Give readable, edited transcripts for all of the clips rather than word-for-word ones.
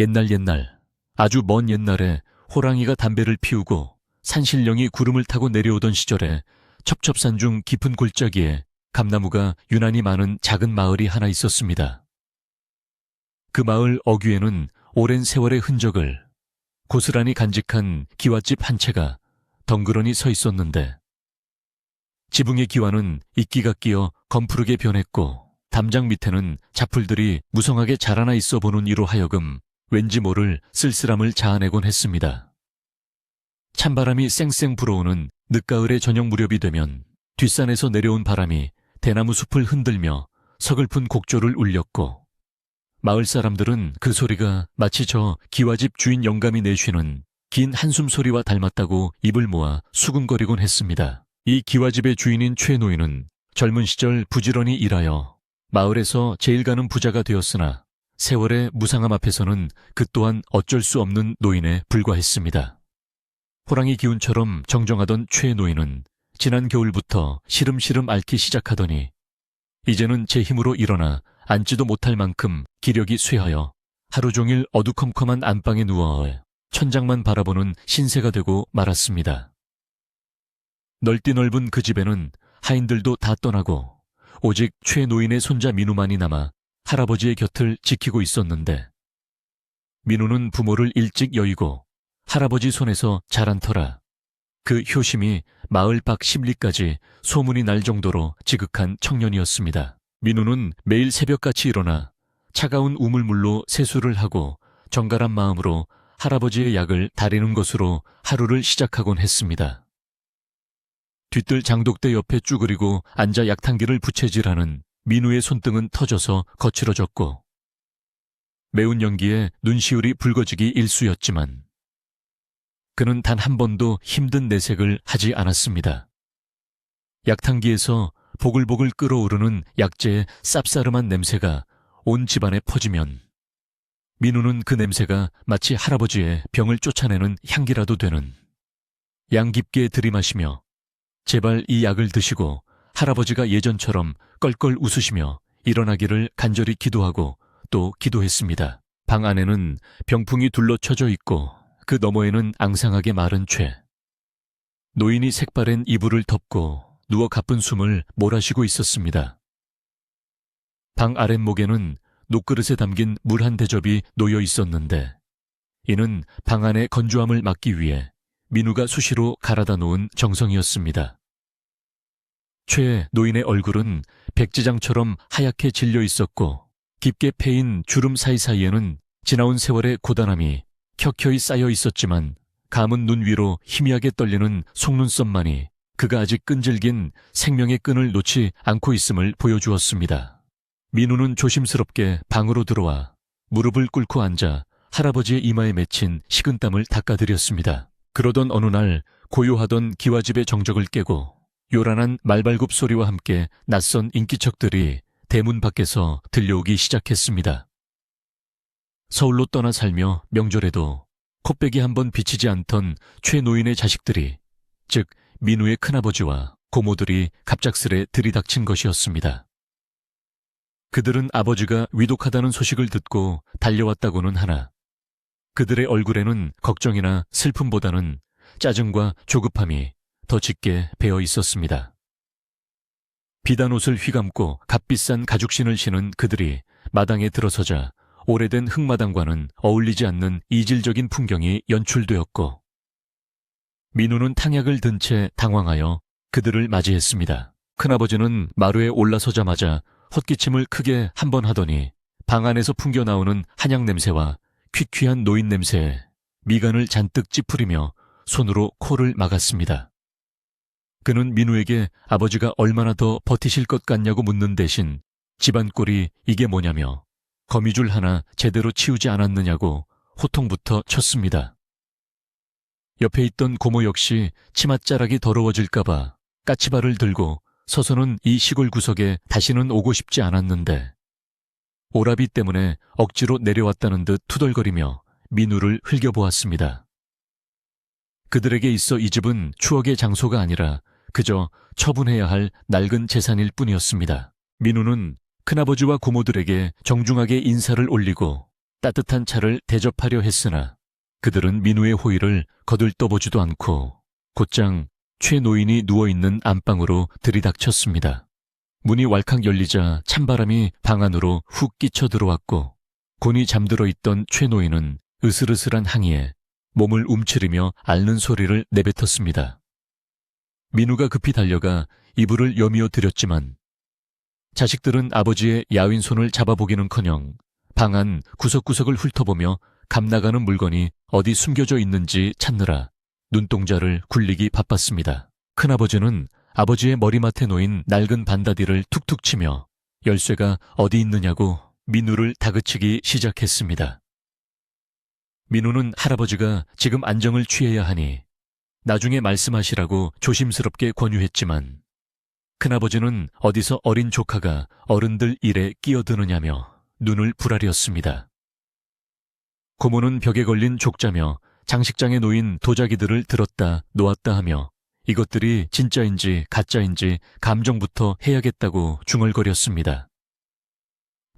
옛날, 아주 먼 옛날에 호랑이가 담배를 피우고 산신령이 구름을 타고 내려오던 시절에 첩첩산 중 깊은 골짜기에 감나무가 유난히 많은 작은 마을이 하나 있었습니다. 그 마을 어귀에는 오랜 세월의 흔적을 고스란히 간직한 기와집 한 채가 덩그러니 서 있었는데, 지붕의 기와는 이끼가 끼어 검푸르게 변했고 담장 밑에는 잡풀들이 무성하게 자라나 있어 보는 이로 하여금 왠지 모를 쓸쓸함을 자아내곤 했습니다. 찬바람이 쌩쌩 불어오는 늦가을의 저녁 무렵이 되면 뒷산에서 내려온 바람이 대나무 숲을 흔들며 서글픈 곡조를 울렸고, 마을 사람들은 그 소리가 마치 저 기와집 주인 영감이 내쉬는 긴 한숨 소리와 닮았다고 입을 모아 수군거리곤 했습니다. 이 기와집의 주인인 최 노인은 젊은 시절 부지런히 일하여 마을에서 제일 가는 부자가 되었으나 세월의 무상함 앞에서는 그 또한 어쩔 수 없는 노인에 불과했습니다. 호랑이 기운처럼 정정하던 최 노인은 지난 겨울부터 시름시름 앓기 시작하더니 이제는 제 힘으로 일어나 앉지도 못할 만큼 기력이 쇠하여 하루 종일 어두컴컴한 안방에 누워 천장만 바라보는 신세가 되고 말았습니다. 넓디 넓은 그 집에는 하인들도 다 떠나고 오직 최 노인의 손자 민우만이 남아 할아버지의 곁을 지키고 있었는데, 민우는 부모를 일찍 여의고 할아버지 손에서 자란 터라 그 효심이 마을 밖 십리까지 소문이 날 정도로 지극한 청년이었습니다. 민우는 매일 새벽같이 일어나 차가운 우물물로 세수를 하고 정갈한 마음으로 할아버지의 약을 다리는 것으로 하루를 시작하곤 했습니다. 뒤뜰 장독대 옆에 쭈그리고 앉아 약탕기를 부채질하는 민우의 손등은 터져서 거칠어졌고, 매운 연기에 눈시울이 붉어지기 일쑤였지만 그는 단 한 번도 힘든 내색을 하지 않았습니다. 약탕기에서 보글보글 끓어오르는 약재의 쌉싸름한 냄새가 온 집안에 퍼지면 민우는 그 냄새가 마치 할아버지의 병을 쫓아내는 향기라도 되는, 양 깊게 들이마시며 제발 이 약을 드시고 할아버지가 예전처럼 껄껄 웃으시며 일어나기를 간절히 기도하고 또 기도했습니다. 방 안에는 병풍이 둘러쳐져 있고 그 너머에는 앙상하게 마른 최 노인이 색바랜 이불을 덮고 누워 가쁜 숨을 몰아쉬고 있었습니다. 방 아랫목에는 녹그릇에 담긴 물 한 대접이 놓여 있었는데, 이는 방 안의 건조함을 막기 위해 민우가 수시로 갈아다 놓은 정성이었습니다. 최 노인의 얼굴은 백지장처럼 하얗게 질려 있었고, 깊게 패인 주름 사이사이에는 지나온 세월의 고단함이 켜켜이 쌓여 있었지만 감은 눈 위로 희미하게 떨리는 속눈썹만이 그가 아직 끈질긴 생명의 끈을 놓지 않고 있음을 보여주었습니다. 민우는 조심스럽게 방으로 들어와 무릎을 꿇고 앉아 할아버지의 이마에 맺힌 식은땀을 닦아드렸습니다. 그러던 어느 날 고요하던 기와집의 정적을 깨고 요란한 말발굽 소리와 함께 낯선 인기척들이 대문 밖에서 들려오기 시작했습니다. 서울로 떠나 살며 명절에도 콧배기 한번 비치지 않던 최 노인의 자식들이, 즉 민우의 큰아버지와 고모들이 갑작스레 들이닥친 것이었습니다. 그들은 아버지가 위독하다는 소식을 듣고 달려왔다고는 하나 그들의 얼굴에는 걱정이나 슬픔보다는 짜증과 조급함이 더 짙게 배어 있었습니다. 비단 옷을 휘감고 값비싼 가죽신을 신은 그들이 마당에 들어서자 오래된 흙마당과는 어울리지 않는 이질적인 풍경이 연출되었고, 민우는 탕약을 든 채 당황하여 그들을 맞이했습니다. 큰아버지는 마루에 올라서자마자 헛기침을 크게 한 번 하더니 방 안에서 풍겨나오는 한약 냄새와 퀴퀴한 노인 냄새에 미간을 잔뜩 찌푸리며 손으로 코를 막았습니다. 그는 민우에게 아버지가 얼마나 더 버티실 것 같냐고 묻는 대신 집안 꼴이 이게 뭐냐며 거미줄 하나 제대로 치우지 않았느냐고 호통부터 쳤습니다. 옆에 있던 고모 역시 치맛자락이 더러워질까봐 까치발을 들고 서서는 이 시골 구석에 다시는 오고 싶지 않았는데 오라비 때문에 억지로 내려왔다는 듯 투덜거리며 민우를 흘겨보았습니다. 그들에게 있어 이 집은 추억의 장소가 아니라 그저 처분해야 할 낡은 재산일 뿐이었습니다. 민우는 큰아버지와 고모들에게 정중하게 인사를 올리고 따뜻한 차를 대접하려 했으나 그들은 민우의 호의를 거들떠보지도 않고 곧장 최 노인이 누워있는 안방으로 들이닥쳤습니다. 문이 왈칵 열리자 찬바람이 방 안으로 훅 끼쳐 들어왔고 곤히 잠들어 있던 최 노인은 으슬으슬한 항의에 몸을 움츠리며 앓는 소리를 내뱉었습니다. 민우가 급히 달려가 이불을 여미어 드렸지만 자식들은 아버지의 야윈 손을 잡아보기는커녕 방 안 구석구석을 훑어보며 감나가는 물건이 어디 숨겨져 있는지 찾느라 눈동자를 굴리기 바빴습니다. 큰아버지는 아버지의 머리맡에 놓인 낡은 반다디를 툭툭 치며 열쇠가 어디 있느냐고 민우를 다그치기 시작했습니다. 민우는 할아버지가 지금 안정을 취해야 하니 나중에 말씀하시라고 조심스럽게 권유했지만 큰아버지는 어디서 어린 조카가 어른들 일에 끼어드느냐며 눈을 부라렸습니다. 고모는 벽에 걸린 족자며 장식장에 놓인 도자기들을 들었다 놓았다 하며 이것들이 진짜인지 가짜인지 감정부터 해야겠다고 중얼거렸습니다.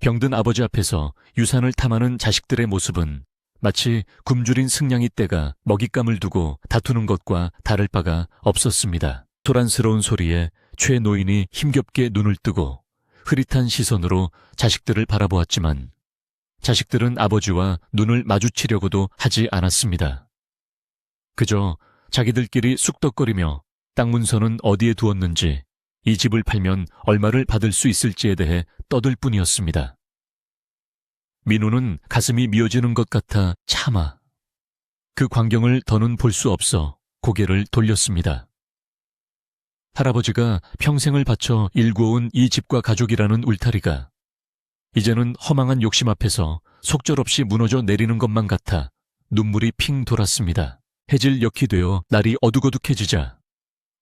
병든 아버지 앞에서 유산을 탐하는 자식들의 모습은 마치 굶주린 승냥이 떼가 먹잇감을 두고 다투는 것과 다를 바가 없었습니다. 소란스러운 소리에 최 노인이 힘겹게 눈을 뜨고 흐릿한 시선으로 자식들을 바라보았지만 자식들은 아버지와 눈을 마주치려고도 하지 않았습니다. 그저 자기들끼리 쑥덕거리며 땅 문서는 어디에 두었는지 이 집을 팔면 얼마를 받을 수 있을지에 대해 떠들 뿐이었습니다. 민우는 가슴이 미어지는 것 같아 차마 그 광경을 더는 볼 수 없어 고개를 돌렸습니다. 할아버지가 평생을 바쳐 일구어온 이 집과 가족이라는 울타리가 이제는 허망한 욕심 앞에서 속절없이 무너져 내리는 것만 같아 눈물이 핑 돌았습니다. 해질녘이 되어 날이 어둑어둑해지자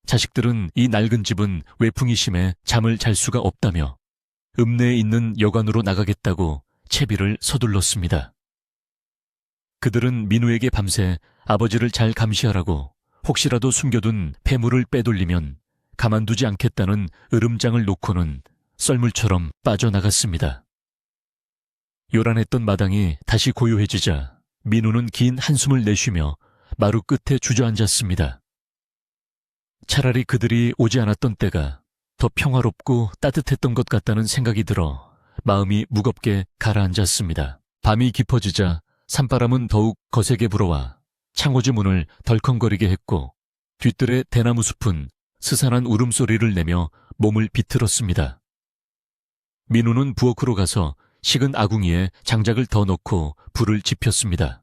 자식들은 이 낡은 집은 외풍이 심해 잠을 잘 수가 없다며 읍내에 있는 여관으로 나가겠다고 채비를 서둘렀습니다. 그들은 민우에게 밤새 아버지를 잘 감시하라고 혹시라도 숨겨둔 폐물을 빼돌리면 가만두지 않겠다는 으름장을 놓고는 썰물처럼 빠져나갔습니다. 요란했던 마당이 다시 고요해지자 민우는 긴 한숨을 내쉬며 마루 끝에 주저앉았습니다. 차라리 그들이 오지 않았던 때가 더 평화롭고 따뜻했던 것 같다는 생각이 들어 마음이 무겁게 가라앉았습니다. 밤이 깊어지자 산바람은 더욱 거세게 불어와 창호지 문을 덜컹거리게 했고 뒤뜰의 대나무 숲은 스산한 울음소리를 내며 몸을 비틀었습니다. 민우는 부엌으로 가서 식은 아궁이에 장작을 더 넣고 불을 지폈습니다.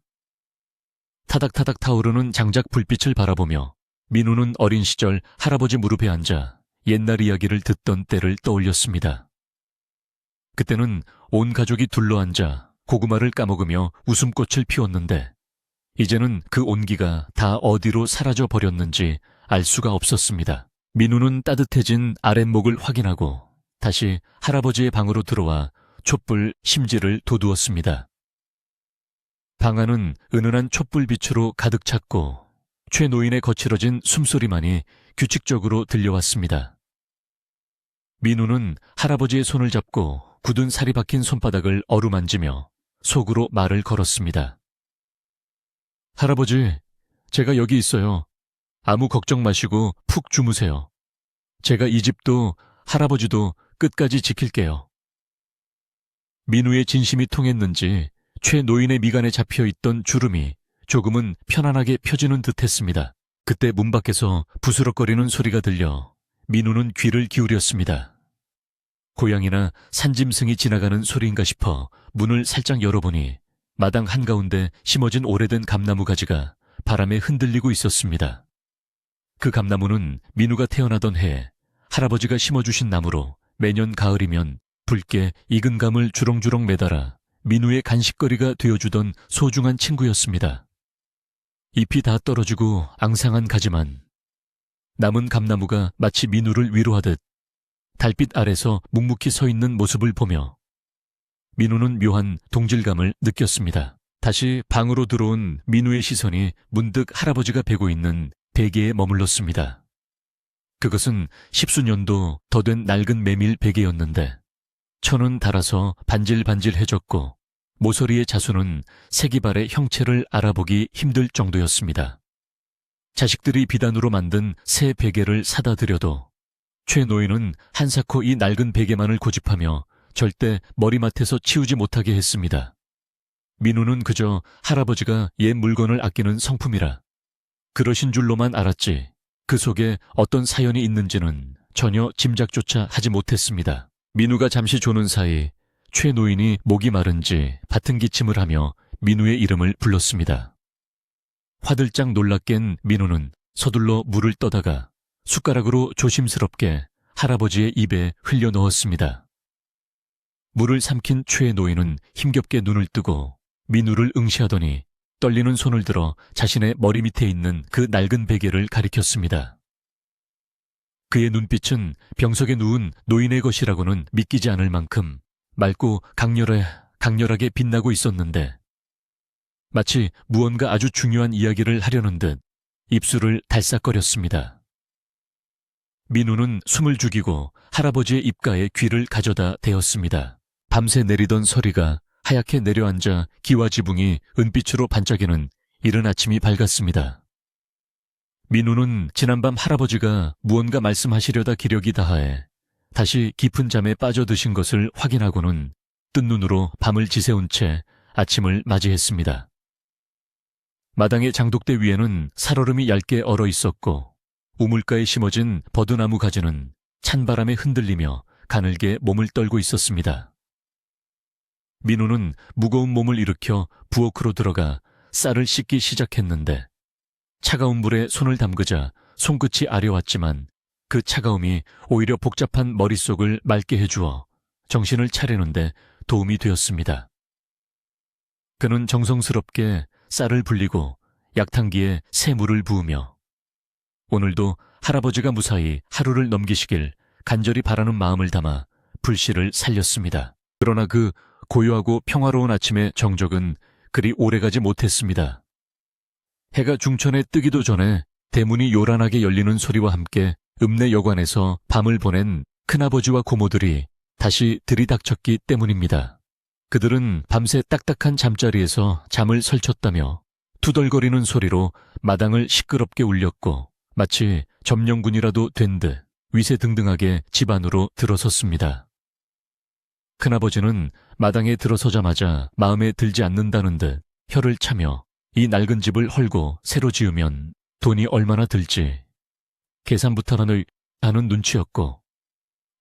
타닥타닥 타오르는 장작 불빛을 바라보며 민우는 어린 시절 할아버지 무릎에 앉아 옛날 이야기를 듣던 때를 떠올렸습니다. 그때는 온 가족이 둘러앉아 고구마를 까먹으며 웃음꽃을 피웠는데 이제는 그 온기가 다 어디로 사라져 버렸는지 알 수가 없었습니다. 민우는 따뜻해진 아랫목을 확인하고 다시 할아버지의 방으로 들어와 촛불 심지를 돋우었습니다. 방 안은 은은한 촛불빛으로 가득 찼고 최 노인의 거칠어진 숨소리만이 규칙적으로 들려왔습니다. 민우는 할아버지의 손을 잡고 굳은 살이 박힌 손바닥을 어루만지며 속으로 말을 걸었습니다. 할아버지, 제가 여기 있어요. 아무 걱정 마시고 푹 주무세요. 제가 이 집도 할아버지도 끝까지 지킬게요. 민우의 진심이 통했는지 최 노인의 미간에 잡혀있던 주름이 조금은 편안하게 펴지는 듯했습니다. 그때 문 밖에서 부스럭거리는 소리가 들려 민우는 귀를 기울였습니다. 고양이나 산짐승이 지나가는 소리인가 싶어 문을 살짝 열어보니 마당 한가운데 심어진 오래된 감나무 가지가 바람에 흔들리고 있었습니다. 그 감나무는 민우가 태어나던 해에 할아버지가 심어주신 나무로 매년 가을이면 붉게 익은 감을 주렁주렁 매달아 민우의 간식거리가 되어주던 소중한 친구였습니다. 잎이 다 떨어지고 앙상한 가지만 남은 감나무가 마치 민우를 위로하듯 달빛 아래서 묵묵히 서 있는 모습을 보며 민우는 묘한 동질감을 느꼈습니다. 다시 방으로 들어온 민우의 시선이 문득 할아버지가 베고 있는 베개에 머물렀습니다. 그것은 십수년도 더 된 낡은 메밀 베개였는데 천은 닳아서 반질반질해졌고 모서리의 자수는 세기발의 형체를 알아보기 힘들 정도였습니다. 자식들이 비단으로 만든 새 베개를 사다 드려도 최 노인은 한사코 이 낡은 베개만을 고집하며 절대 머리맡에서 치우지 못하게 했습니다. 민우는 그저 할아버지가 옛 물건을 아끼는 성품이라 그러신 줄로만 알았지 그 속에 어떤 사연이 있는지는 전혀 짐작조차 하지 못했습니다. 민우가 잠시 조는 사이 최 노인이 목이 마른지 밭은 기침을 하며 민우의 이름을 불렀습니다. 화들짝 놀라 깬 민우는 서둘러 물을 떠다가 숟가락으로 조심스럽게 할아버지의 입에 흘려 넣었습니다. 물을 삼킨 최 노인은 힘겹게 눈을 뜨고 민우를 응시하더니 떨리는 손을 들어 자신의 머리 밑에 있는 그 낡은 베개를 가리켰습니다. 그의 눈빛은 병석에 누운 노인의 것이라고는 믿기지 않을 만큼 맑고 강렬하게 빛나고 있었는데 마치 무언가 아주 중요한 이야기를 하려는 듯 입술을 달싹거렸습니다. 민우는 숨을 죽이고 할아버지의 입가에 귀를 가져다 대었습니다. 밤새 내리던 서리가 하얗게 내려앉아 기와 지붕이 은빛으로 반짝이는 이른 아침이 밝았습니다. 민우는 지난밤 할아버지가 무언가 말씀하시려다 기력이 다하에 다시 깊은 잠에 빠져드신 것을 확인하고는 뜬 눈으로 밤을 지새운 채 아침을 맞이했습니다. 마당의 장독대 위에는 살얼음이 얇게 얼어 있었고 우물가에 심어진 버드나무 가지는 찬바람에 흔들리며 가늘게 몸을 떨고 있었습니다. 민우는 무거운 몸을 일으켜 부엌으로 들어가 쌀을 씻기 시작했는데 차가운 물에 손을 담그자 손끝이 아려왔지만 그 차가움이 오히려 복잡한 머릿속을 맑게 해주어 정신을 차리는데 도움이 되었습니다. 그는 정성스럽게 쌀을 불리고 약탕기에 새 물을 부으며 오늘도 할아버지가 무사히 하루를 넘기시길 간절히 바라는 마음을 담아 불씨를 살렸습니다. 그러나 그 고요하고 평화로운 아침의 정적은 그리 오래가지 못했습니다. 해가 중천에 뜨기도 전에 대문이 요란하게 열리는 소리와 함께 읍내 여관에서 밤을 보낸 큰아버지와 고모들이 다시 들이닥쳤기 때문입니다. 그들은 밤새 딱딱한 잠자리에서 잠을 설쳤다며 투덜거리는 소리로 마당을 시끄럽게 울렸고 마치 점령군이라도 된 듯 위세등등하게 집 안으로 들어섰습니다. 큰아버지는 마당에 들어서자마자 마음에 들지 않는다는 듯 혀를 차며 이 낡은 집을 헐고 새로 지으면 돈이 얼마나 들지 계산부터 하는 눈치였고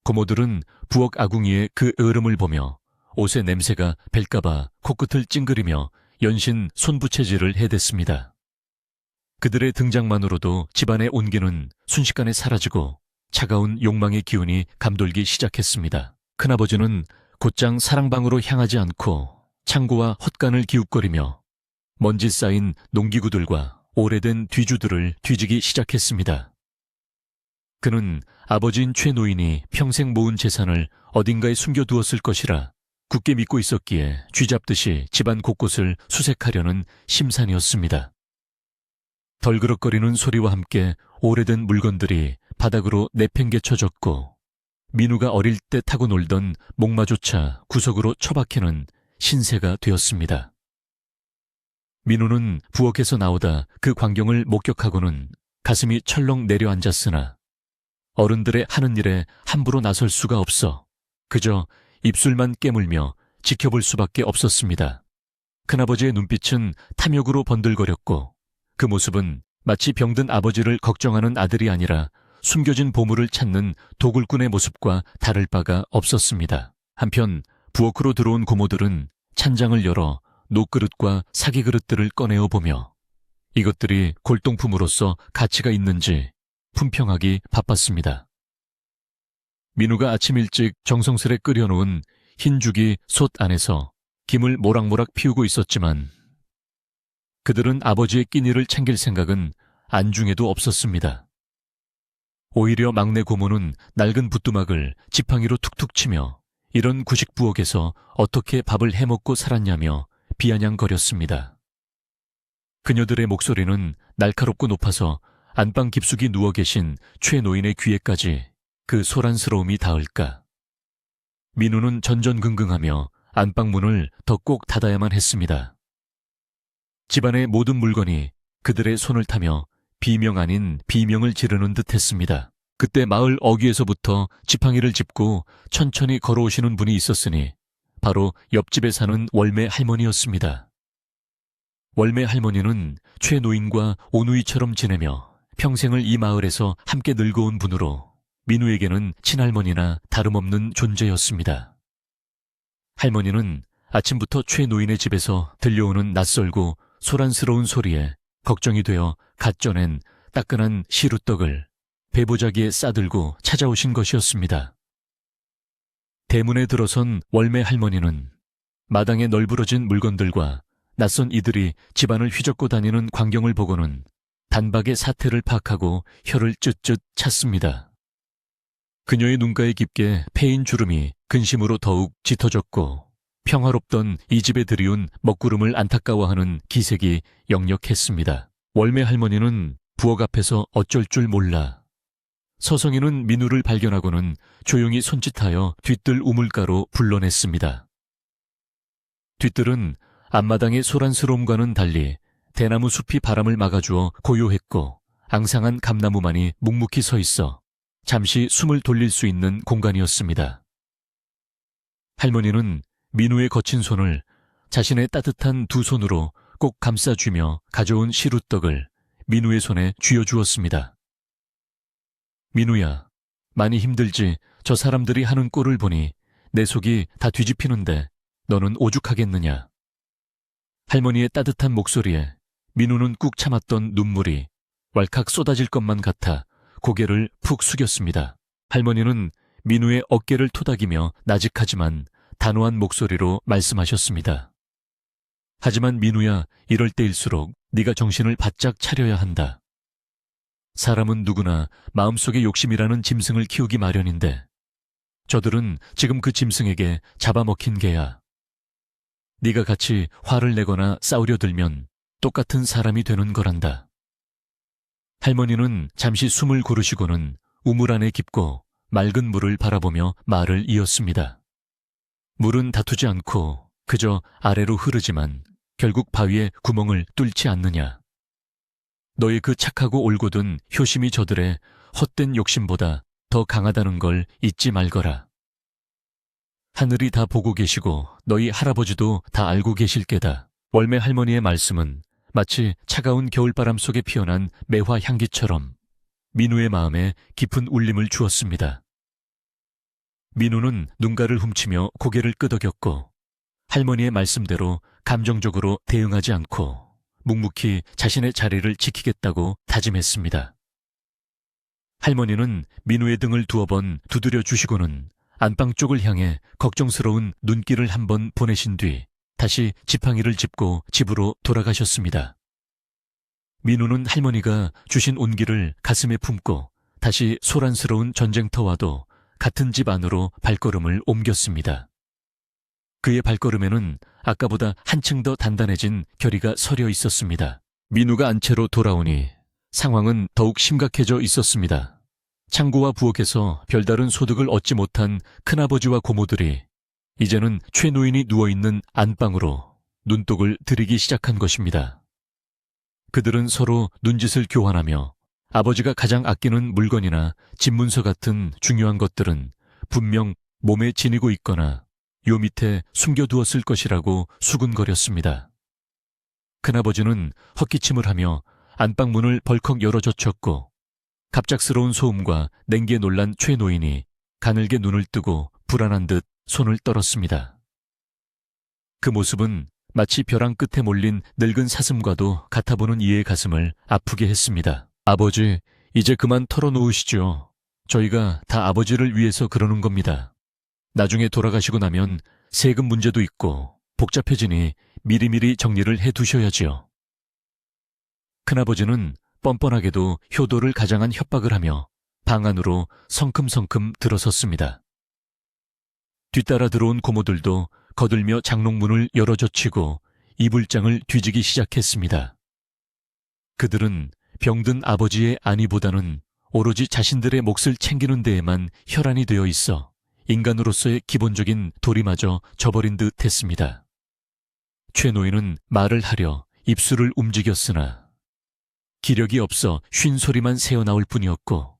고모들은 부엌 아궁이에 그 으름을 보며 옷의 냄새가 벨까봐 코끝을 찡그리며 연신 손부채질을 해댔습니다. 그들의 등장만으로도 집안의 온기는 순식간에 사라지고 차가운 욕망의 기운이 감돌기 시작했습니다. 큰아버지는 곧장 사랑방으로 향하지 않고 창고와 헛간을 기웃거리며 먼지 쌓인 농기구들과 오래된 뒤주들을 뒤지기 시작했습니다. 그는 아버지인 최 노인이 평생 모은 재산을 어딘가에 숨겨두었을 것이라 굳게 믿고 있었기에 쥐잡듯이 집안 곳곳을 수색하려는 심산이었습니다. 덜그럭거리는 소리와 함께 오래된 물건들이 바닥으로 내팽개쳐졌고 민우가 어릴 때 타고 놀던 목마조차 구석으로 처박히는 신세가 되었습니다. 민우는 부엌에서 나오다 그 광경을 목격하고는 가슴이 철렁 내려앉았으나 어른들의 하는 일에 함부로 나설 수가 없어 그저 입술만 깨물며 지켜볼 수밖에 없었습니다. 큰아버지의 눈빛은 탐욕으로 번들거렸고 그 모습은 마치 병든 아버지를 걱정하는 아들이 아니라 숨겨진 보물을 찾는 도굴꾼의 모습과 다를 바가 없었습니다. 한편 부엌으로 들어온 고모들은 찬장을 열어 녹그릇과 사기그릇들을 꺼내어 보며 이것들이 골동품으로서 가치가 있는지 품평하기 바빴습니다. 민우가 아침 일찍 정성스레 끓여놓은 흰죽이 솥 안에서 김을 모락모락 피우고 있었지만 그들은 아버지의 끼니를 챙길 생각은 안중에도 없었습니다. 오히려 막내 고모는 낡은 부뚜막을 지팡이로 툭툭 치며 이런 구식 부엌에서 어떻게 밥을 해먹고 살았냐며 비아냥거렸습니다. 그녀들의 목소리는 날카롭고 높아서 안방 깊숙이 누워 계신 최 노인의 귀에까지 그 소란스러움이 닿을까. 민우는 전전긍긍하며 안방문을 더 꼭 닫아야만 했습니다. 집안의 모든 물건이 그들의 손을 타며 비명 아닌 비명을 지르는 듯 했습니다. 그때 마을 어귀에서부터 지팡이를 짚고 천천히 걸어오시는 분이 있었으니 바로 옆집에 사는 월매 할머니였습니다. 월매 할머니는 최노인과 오누이처럼 지내며 평생을 이 마을에서 함께 늙어온 분으로 민우에게는 친할머니나 다름없는 존재였습니다. 할머니는 아침부터 최노인의 집에서 들려오는 낯설고 소란스러운 소리에 걱정이 되어 갓 쪄낸 따끈한 시루떡을 배보자기에 싸들고 찾아오신 것이었습니다. 대문에 들어선 월매 할머니는 마당에 널브러진 물건들과 낯선 이들이 집안을 휘젓고 다니는 광경을 보고는 단박에 사태를 파악하고 혀를 쯧쯧 찼습니다. 그녀의 눈가에 깊게 패인 주름이 근심으로 더욱 짙어졌고 평화롭던 이 집에 들이운 먹구름을 안타까워하는 기색이 역력했습니다. 월매 할머니는 부엌 앞에서 어쩔 줄 몰라 서성이는 민우를 발견하고는 조용히 손짓하여 뒤뜰 우물가로 불러냈습니다. 뒤뜰은 앞마당의 소란스러움과는 달리 대나무 숲이 바람을 막아주어 고요했고 앙상한 감나무만이 묵묵히 서 있어 잠시 숨을 돌릴 수 있는 공간이었습니다. 할머니는 민우의 거친 손을 자신의 따뜻한 두 손으로 꼭 감싸쥐며 가져온 시루떡을 민우의 손에 쥐어주었습니다. 민우야, 많이 힘들지. 저 사람들이 하는 꼴을 보니 내 속이 다 뒤집히는데 너는 오죽하겠느냐. 할머니의 따뜻한 목소리에 민우는 꾹 참았던 눈물이 왈칵 쏟아질 것만 같아 고개를 푹 숙였습니다. 할머니는 민우의 어깨를 토닥이며 나직하지만 단호한 목소리로 말씀하셨습니다. 하지만 민우야, 이럴 때일수록 네가 정신을 바짝 차려야 한다. 사람은 누구나 마음속에 욕심이라는 짐승을 키우기 마련인데 저들은 지금 그 짐승에게 잡아먹힌 개야. 네가 같이 화를 내거나 싸우려 들면 똑같은 사람이 되는 거란다. 할머니는 잠시 숨을 고르시고는 우물 안에 깊고 맑은 물을 바라보며 말을 이었습니다. 물은 다투지 않고 그저 아래로 흐르지만 결국 바위에 구멍을 뚫지 않느냐. 너의 그 착하고 올곧은 효심이 저들의 헛된 욕심보다 더 강하다는 걸 잊지 말거라. 하늘이 다 보고 계시고 너희 할아버지도 다 알고 계실 게다. 월매 할머니의 말씀은 마치 차가운 겨울바람 속에 피어난 매화 향기처럼 민우의 마음에 깊은 울림을 주었습니다. 민우는 눈가를 훔치며 고개를 끄덕였고 할머니의 말씀대로 감정적으로 대응하지 않고 묵묵히 자신의 자리를 지키겠다고 다짐했습니다. 할머니는 민우의 등을 두어 번 두드려 주시고는 안방 쪽을 향해 걱정스러운 눈길을 한번 보내신 뒤 다시 지팡이를 짚고 집으로 돌아가셨습니다. 민우는 할머니가 주신 온기를 가슴에 품고 다시 소란스러운 전쟁터와도 같은 집 안으로 발걸음을 옮겼습니다. 그의 발걸음에는 아까보다 한층 더 단단해진 결의가 서려 있었습니다. 민우가 안채로 돌아오니 상황은 더욱 심각해져 있었습니다. 창고와 부엌에서 별다른 소득을 얻지 못한 큰아버지와 고모들이 이제는 최노인이 누워있는 안방으로 눈독을 들이기 시작한 것입니다. 그들은 서로 눈짓을 교환하며 아버지가 가장 아끼는 물건이나 집문서 같은 중요한 것들은 분명 몸에 지니고 있거나 요 밑에 숨겨두었을 것이라고 수군거렸습니다. 큰아버지는 헛기침을 하며 안방 문을 벌컥 열어젖혔고 갑작스러운 소음과 냉기에 놀란 최노인이 가늘게 눈을 뜨고 불안한 듯 손을 떨었습니다. 그 모습은 마치 벼랑 끝에 몰린 늙은 사슴과도 같아 보는 이의 가슴을 아프게 했습니다. 아버지, 이제 그만 털어놓으시죠. 저희가 다 아버지를 위해서 그러는 겁니다. 나중에 돌아가시고 나면 세금 문제도 있고 복잡해지니 미리미리 정리를 해두셔야지요. 큰아버지는 뻔뻔하게도 효도를 가장한 협박을 하며 방 안으로 성큼성큼 들어섰습니다. 뒤따라 들어온 고모들도 거들며 장롱문을 열어젖히고 이불장을 뒤지기 시작했습니다. 그들은 병든 아버지의 안위보다는 오로지 자신들의 몫을 챙기는 데에만 혈안이 되어 있어 인간으로서의 기본적인 도리마저 저버린 듯 했습니다. 최 노인은 말을 하려 입술을 움직였으나 기력이 없어 쉰 소리만 새어나올 뿐이었고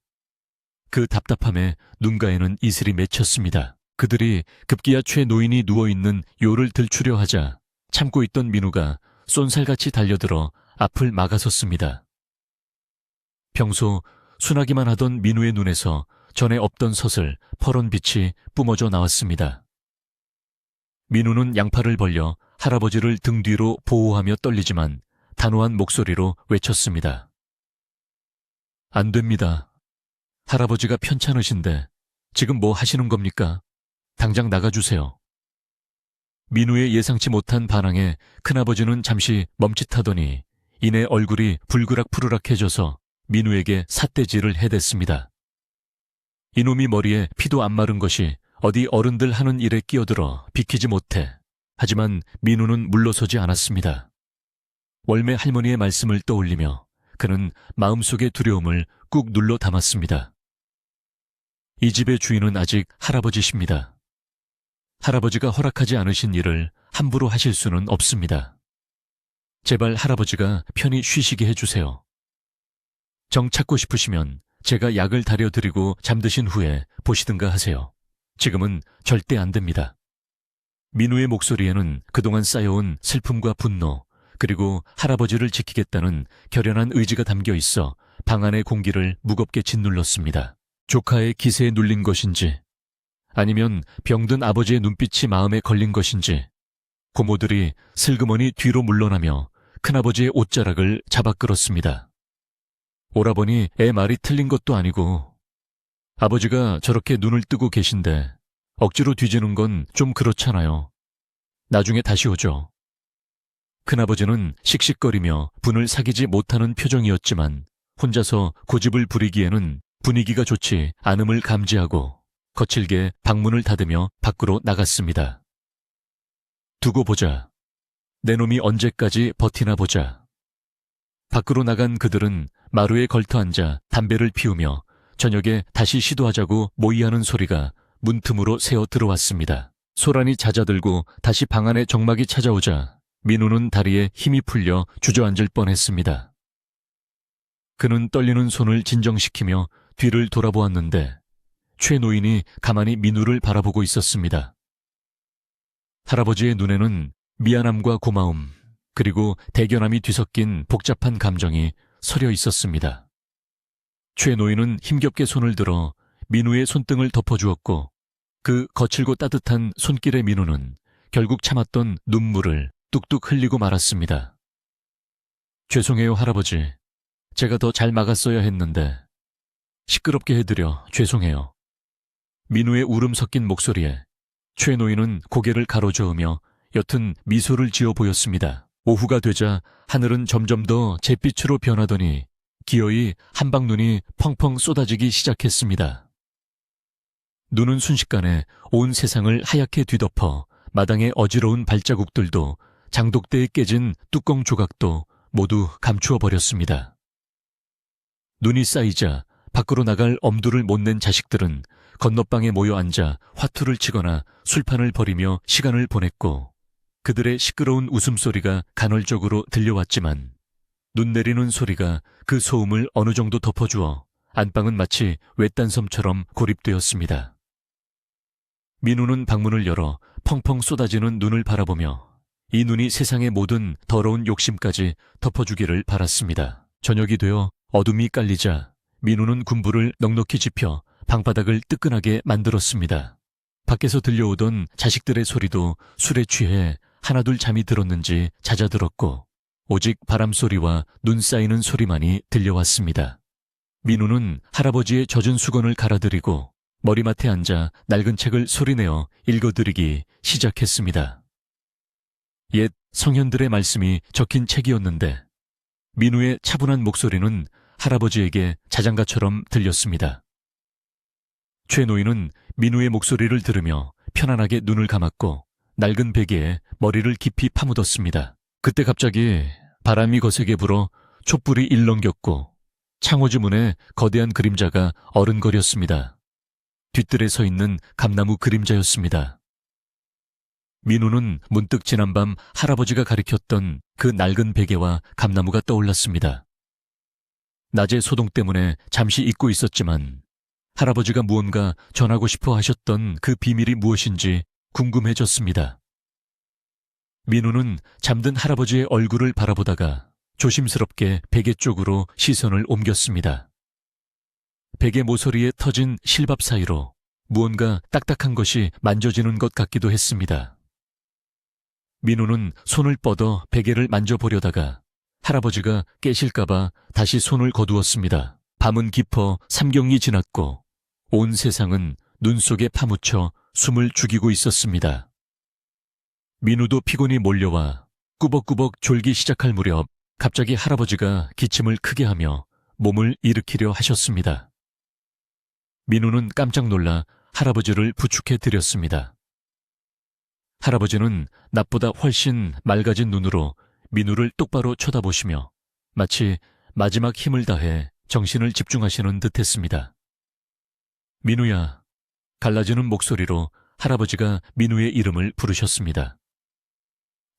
그 답답함에 눈가에는 이슬이 맺혔습니다. 그들이 급기야 최 노인이 누워있는 요를 들추려 하자 참고 있던 민우가 쏜살같이 달려들어 앞을 막아섰습니다. 평소 순하기만 하던 민우의 눈에서 전에 없던 서슬 퍼런 빛이 뿜어져 나왔습니다. 민우는 양팔을 벌려 할아버지를 등 뒤로 보호하며 떨리지만 단호한 목소리로 외쳤습니다. 안 됩니다. 할아버지가 편찮으신데 지금 뭐 하시는 겁니까? 당장 나가주세요. 민우의 예상치 못한 반항에 큰아버지는 잠시 멈칫하더니 이내 얼굴이 불그락푸르락해져서 민우에게 삿대질을 해댔습니다. 이놈이 머리에 피도 안 마른 것이 어디 어른들 하는 일에 끼어들어 비키지 못해. 하지만 민우는 물러서지 않았습니다. 월매 할머니의 말씀을 떠올리며 그는 마음속의 두려움을 꾹 눌러 담았습니다. 이 집의 주인은 아직 할아버지십니다. 할아버지가 허락하지 않으신 일을 함부로 하실 수는 없습니다. 제발 할아버지가 편히 쉬시게 해주세요. 정 찾고 싶으시면 제가 약을 다려드리고 잠드신 후에 보시든가 하세요. 지금은 절대 안 됩니다. 민우의 목소리에는 그동안 쌓여온 슬픔과 분노, 그리고 할아버지를 지키겠다는 결연한 의지가 담겨 있어 방 안의 공기를 무겁게 짓눌렀습니다. 조카의 기세에 눌린 것인지 아니면 병든 아버지의 눈빛이 마음에 걸린 것인지 고모들이 슬그머니 뒤로 물러나며 큰아버지의 옷자락을 잡아 끌었습니다. 오라버니 애 말이 틀린 것도 아니고 아버지가 저렇게 눈을 뜨고 계신데 억지로 뒤지는 건 좀 그렇잖아요. 나중에 다시 오죠. 큰아버지는 씩씩거리며 분을 사귀지 못하는 표정이었지만 혼자서 고집을 부리기에는 분위기가 좋지 않음을 감지하고 거칠게 방문을 닫으며 밖으로 나갔습니다. 두고 보자. 내 놈이 언제까지 버티나 보자. 밖으로 나간 그들은 마루에 걸터앉아 담배를 피우며 저녁에 다시 시도하자고 모의하는 소리가 문틈으로 새어 들어왔습니다. 소란이 잦아들고 다시 방 안에 정막이 찾아오자 민우는 다리에 힘이 풀려 주저앉을 뻔했습니다. 그는 떨리는 손을 진정시키며 뒤를 돌아보았는데 최 노인이 가만히 민우를 바라보고 있었습니다. 할아버지의 눈에는 미안함과 고마움, 그리고 대견함이 뒤섞인 복잡한 감정이 서려 있었습니다. 최 노인은 힘겹게 손을 들어 민우의 손등을 덮어주었고 그 거칠고 따뜻한 손길의 민우는 결국 참았던 눈물을 뚝뚝 흘리고 말았습니다. 죄송해요, 할아버지. 제가 더 잘 막았어야 했는데 시끄럽게 해드려 죄송해요. 민우의 울음 섞인 목소리에 최 노인은 고개를 가로저으며 옅은 미소를 지어 보였습니다. 오후가 되자 하늘은 점점 더 잿빛으로 변하더니 기어이 한방눈이 펑펑 쏟아지기 시작했습니다. 눈은 순식간에 온 세상을 하얗게 뒤덮어 마당의 어지러운 발자국들도 장독대에 깨진 뚜껑 조각도 모두 감추어 버렸습니다. 눈이 쌓이자 밖으로 나갈 엄두를 못 낸 자식들은 건너방에 모여 앉아 화투를 치거나 술판을 벌이며 시간을 보냈고 그들의 시끄러운 웃음소리가 간헐적으로 들려왔지만 눈 내리는 소리가 그 소음을 어느 정도 덮어주어 안방은 마치 외딴 섬처럼 고립되었습니다. 민우는 방문을 열어 펑펑 쏟아지는 눈을 바라보며 이 눈이 세상의 모든 더러운 욕심까지 덮어주기를 바랐습니다. 저녁이 되어 어둠이 깔리자 민우는 군부를 넉넉히 지펴 방바닥을 뜨끈하게 만들었습니다. 밖에서 들려오던 자식들의 소리도 술에 취해 하나둘 잠이 들었는지 잦아들었고 오직 바람소리와 눈 쌓이는 소리만이 들려왔습니다. 민우는 할아버지의 젖은 수건을 갈아들이고 머리맡에 앉아 낡은 책을 소리내어 읽어드리기 시작했습니다. 옛 성현들의 말씀이 적힌 책이었는데 민우의 차분한 목소리는 할아버지에게 자장가처럼 들렸습니다. 최 노인은 민우의 목소리를 들으며 편안하게 눈을 감았고 낡은 베개에 머리를 깊이 파묻었습니다. 그때 갑자기 바람이 거세게 불어 촛불이 일렁겼고 창호지 문에 거대한 그림자가 어른거렸습니다. 뒤뜰에 서 있는 감나무 그림자였습니다. 민우는 문득 지난밤 할아버지가 가리켰던 그 낡은 베개와 감나무가 떠올랐습니다. 낮의 소동 때문에 잠시 잊고 있었지만 할아버지가 무언가 전하고 싶어 하셨던 그 비밀이 무엇인지 궁금해졌습니다. 민우는 잠든 할아버지의 얼굴을 바라보다가 조심스럽게 베개 쪽으로 시선을 옮겼습니다. 베개 모서리에 터진 실밥 사이로 무언가 딱딱한 것이 만져지는 것 같기도 했습니다. 민우는 손을 뻗어 베개를 만져보려다가 할아버지가 깨실까봐 다시 손을 거두었습니다. 밤은 깊어 삼경이 지났고 온 세상은 눈 속에 파묻혀 숨을 죽이고 있었습니다. 민우도 피곤이 몰려와 꾸벅꾸벅 졸기 시작할 무렵 갑자기 할아버지가 기침을 크게 하며 몸을 일으키려 하셨습니다. 민우는 깜짝 놀라 할아버지를 부축해 드렸습니다. 할아버지는 낮보다 훨씬 맑아진 눈으로 민우를 똑바로 쳐다보시며 마치 마지막 힘을 다해 정신을 집중하시는 듯했습니다. 민우야, 갈라지는 목소리로 할아버지가 민우의 이름을 부르셨습니다.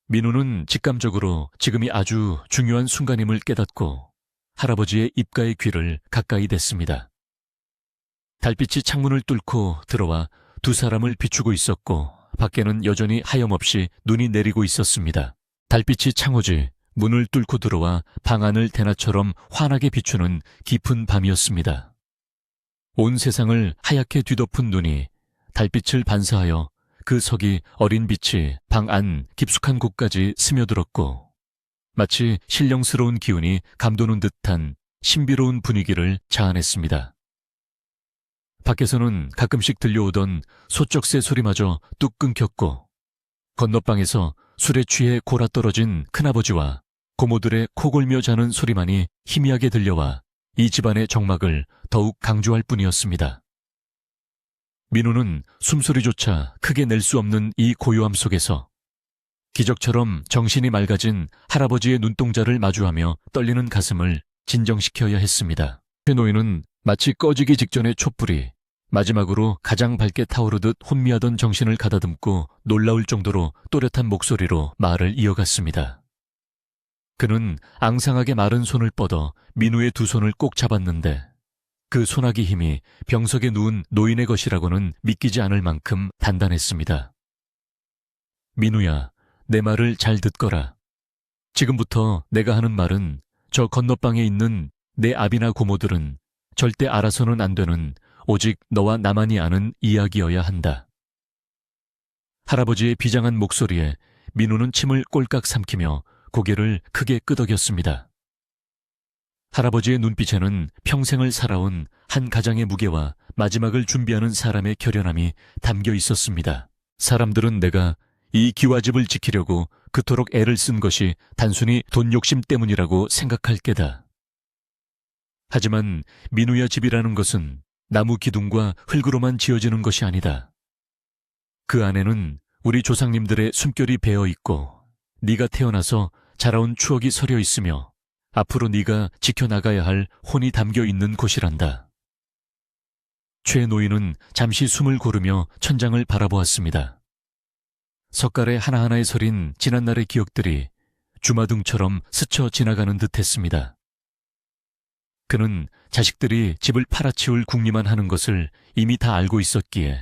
민우는 직감적으로 지금이 아주 중요한 순간임을 깨닫고 할아버지의 입가의 귀를 가까이 댔습니다. 달빛이 창문을 뚫고 들어와 두 사람을 비추고 있었고 밖에는 여전히 하염없이 눈이 내리고 있었습니다. 달빛이 창호지 문을 뚫고 들어와 방 안을 대낮처럼 환하게 비추는 깊은 밤이었습니다. 온 세상을 하얗게 뒤덮은 눈이 달빛을 반사하여 그 석이 어린 빛이 방 안 깊숙한 곳까지 스며들었고 마치 신령스러운 기운이 감도는 듯한 신비로운 분위기를 자아냈습니다. 밖에서는 가끔씩 들려오던 소쩍새 소리마저 뚝 끊겼고 건너방에서 술에 취해 골아떨어진 큰아버지와 고모들의 코골며 자는 소리만이 희미하게 들려와 이 집안의 정막을 더욱 강조할 뿐이었습니다. 민우는 숨소리조차 크게 낼 수 없는 이 고요함 속에서 기적처럼 정신이 맑아진 할아버지의 눈동자를 마주하며 떨리는 가슴을 진정시켜야 했습니다. 최노인은 마치 꺼지기 직전의 촛불이 마지막으로 가장 밝게 타오르듯 혼미하던 정신을 가다듬고 놀라울 정도로 또렷한 목소리로 말을 이어갔습니다. 그는 앙상하게 마른 손을 뻗어 민우의 두 손을 꼭 잡았는데 그 손아귀 힘이 병석에 누운 노인의 것이라고는 믿기지 않을 만큼 단단했습니다. 민우야, 내 말을 잘 듣거라. 지금부터 내가 하는 말은 저 건너방에 있는 내 아비나 고모들은 절대 알아서는 안 되는 오직 너와 나만이 아는 이야기여야 한다. 할아버지의 비장한 목소리에 민우는 침을 꼴깍 삼키며 고개를 크게 끄덕였습니다. 할아버지의 눈빛에는 평생을 살아온 한 가장의 무게와 마지막을 준비하는 사람의 결연함이 담겨 있었습니다. 사람들은 내가 이 기와집을 지키려고 그토록 애를 쓴 것이 단순히 돈 욕심 때문이라고 생각할 게다. 하지만 민우야 집이라는 것은 나무 기둥과 흙으로만 지어지는 것이 아니다. 그 안에는 우리 조상님들의 숨결이 배어 있고 네가 태어나서 자라온 추억이 서려 있으며 앞으로 네가 지켜나가야 할 혼이 담겨 있는 곳이란다. 최 노인은 잠시 숨을 고르며 천장을 바라보았습니다. 석가래 하나하나에 서린 지난날의 기억들이 주마등처럼 스쳐 지나가는 듯했습니다. 그는 자식들이 집을 팔아치울 궁리만 하는 것을 이미 다 알고 있었기에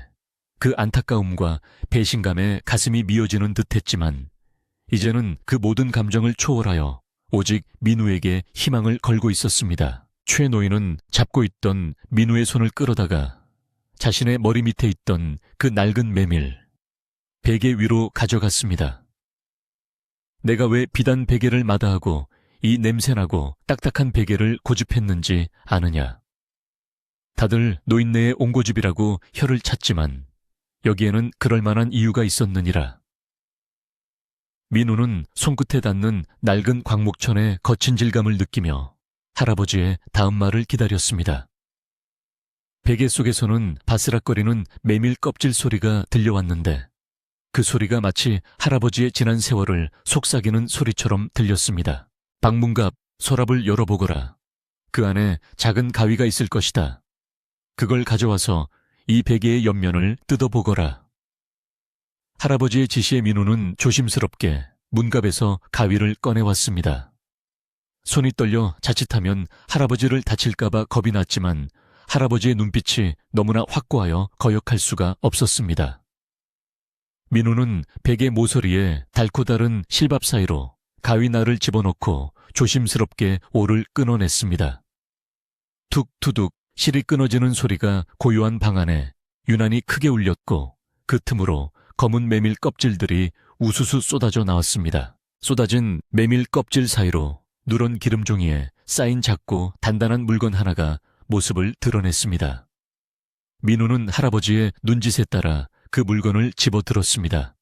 그 안타까움과 배신감에 가슴이 미어지는 듯했지만 이제는 그 모든 감정을 초월하여 오직 민우에게 희망을 걸고 있었습니다. 최 노인은 잡고 있던 민우의 손을 끌어다가 자신의 머리 밑에 있던 그 낡은 메밀, 베개 위로 가져갔습니다. 내가 왜 비단 베개를 마다하고 이 냄새나고 딱딱한 베개를 고집했는지 아느냐. 다들 노인네의 옹고집이라고 혀를 찼지만 여기에는 그럴 만한 이유가 있었느니라. 민우는 손끝에 닿는 낡은 광목천의 거친 질감을 느끼며 할아버지의 다음 말을 기다렸습니다. 베개 속에서는 바스락거리는 메밀 껍질 소리가 들려왔는데 그 소리가 마치 할아버지의 지난 세월을 속삭이는 소리처럼 들렸습니다. 방문갑 서랍을 열어보거라. 그 안에 작은 가위가 있을 것이다. 그걸 가져와서 이 베개의 옆면을 뜯어보거라. 할아버지의 지시에 민우는 조심스럽게 문갑에서 가위를 꺼내왔습니다. 손이 떨려 자칫하면 할아버지를 다칠까봐 겁이 났지만 할아버지의 눈빛이 너무나 확고하여 거역할 수가 없었습니다. 민우는 베개 모서리에 닳고 다른 실밥 사이로 가위날을 집어넣고 조심스럽게 올을 끊어냈습니다. 툭투둑 실이 끊어지는 소리가 고요한 방 안에 유난히 크게 울렸고 그 틈으로 검은 메밀 껍질들이 우수수 쏟아져 나왔습니다. 쏟아진 메밀 껍질 사이로 누런 기름종이에 쌓인 작고 단단한 물건 하나가 모습을 드러냈습니다. 민우는 할아버지의 눈짓에 따라 그 물건을 집어들었습니다.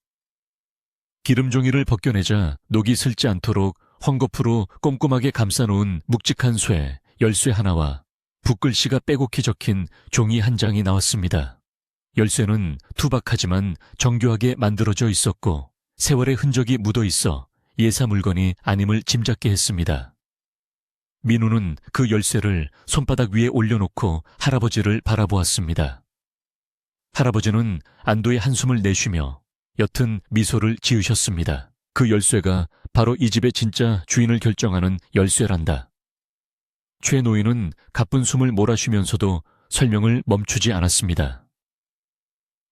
기름종이를 벗겨내자 녹이 슬지 않도록 헝겊으로 꼼꼼하게 감싸놓은 묵직한 쇠, 열쇠 하나와 붓글씨가 빼곡히 적힌 종이 한 장이 나왔습니다. 열쇠는 투박하지만 정교하게 만들어져 있었고 세월의 흔적이 묻어 있어 예사 물건이 아님을 짐작게 했습니다. 민우는 그 열쇠를 손바닥 위에 올려놓고 할아버지를 바라보았습니다. 할아버지는 안도의 한숨을 내쉬며 옅은 미소를 지으셨습니다. 그 열쇠가 바로 이 집의 진짜 주인을 결정하는 열쇠란다. 최 노인은 가쁜 숨을 몰아쉬면서도 설명을 멈추지 않았습니다.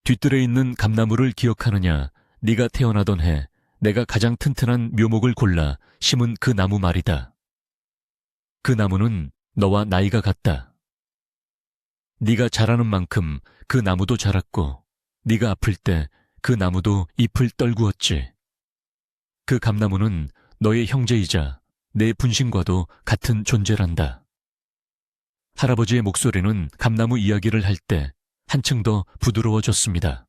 뒤뜰에 있는 감나무를 기억하느냐? 네가 태어나던 해 내가 가장 튼튼한 묘목을 골라 심은 그 나무 말이다. 그 나무는 너와 나이가 같다. 네가 자라는 만큼 그 나무도 자랐고 네가 아플 때 그 나무도 잎을 떨구었지. 그 감나무는 너의 형제이자 내 분신과도 같은 존재란다. 할아버지의 목소리는 감나무 이야기를 할 때 한층 더 부드러워졌습니다.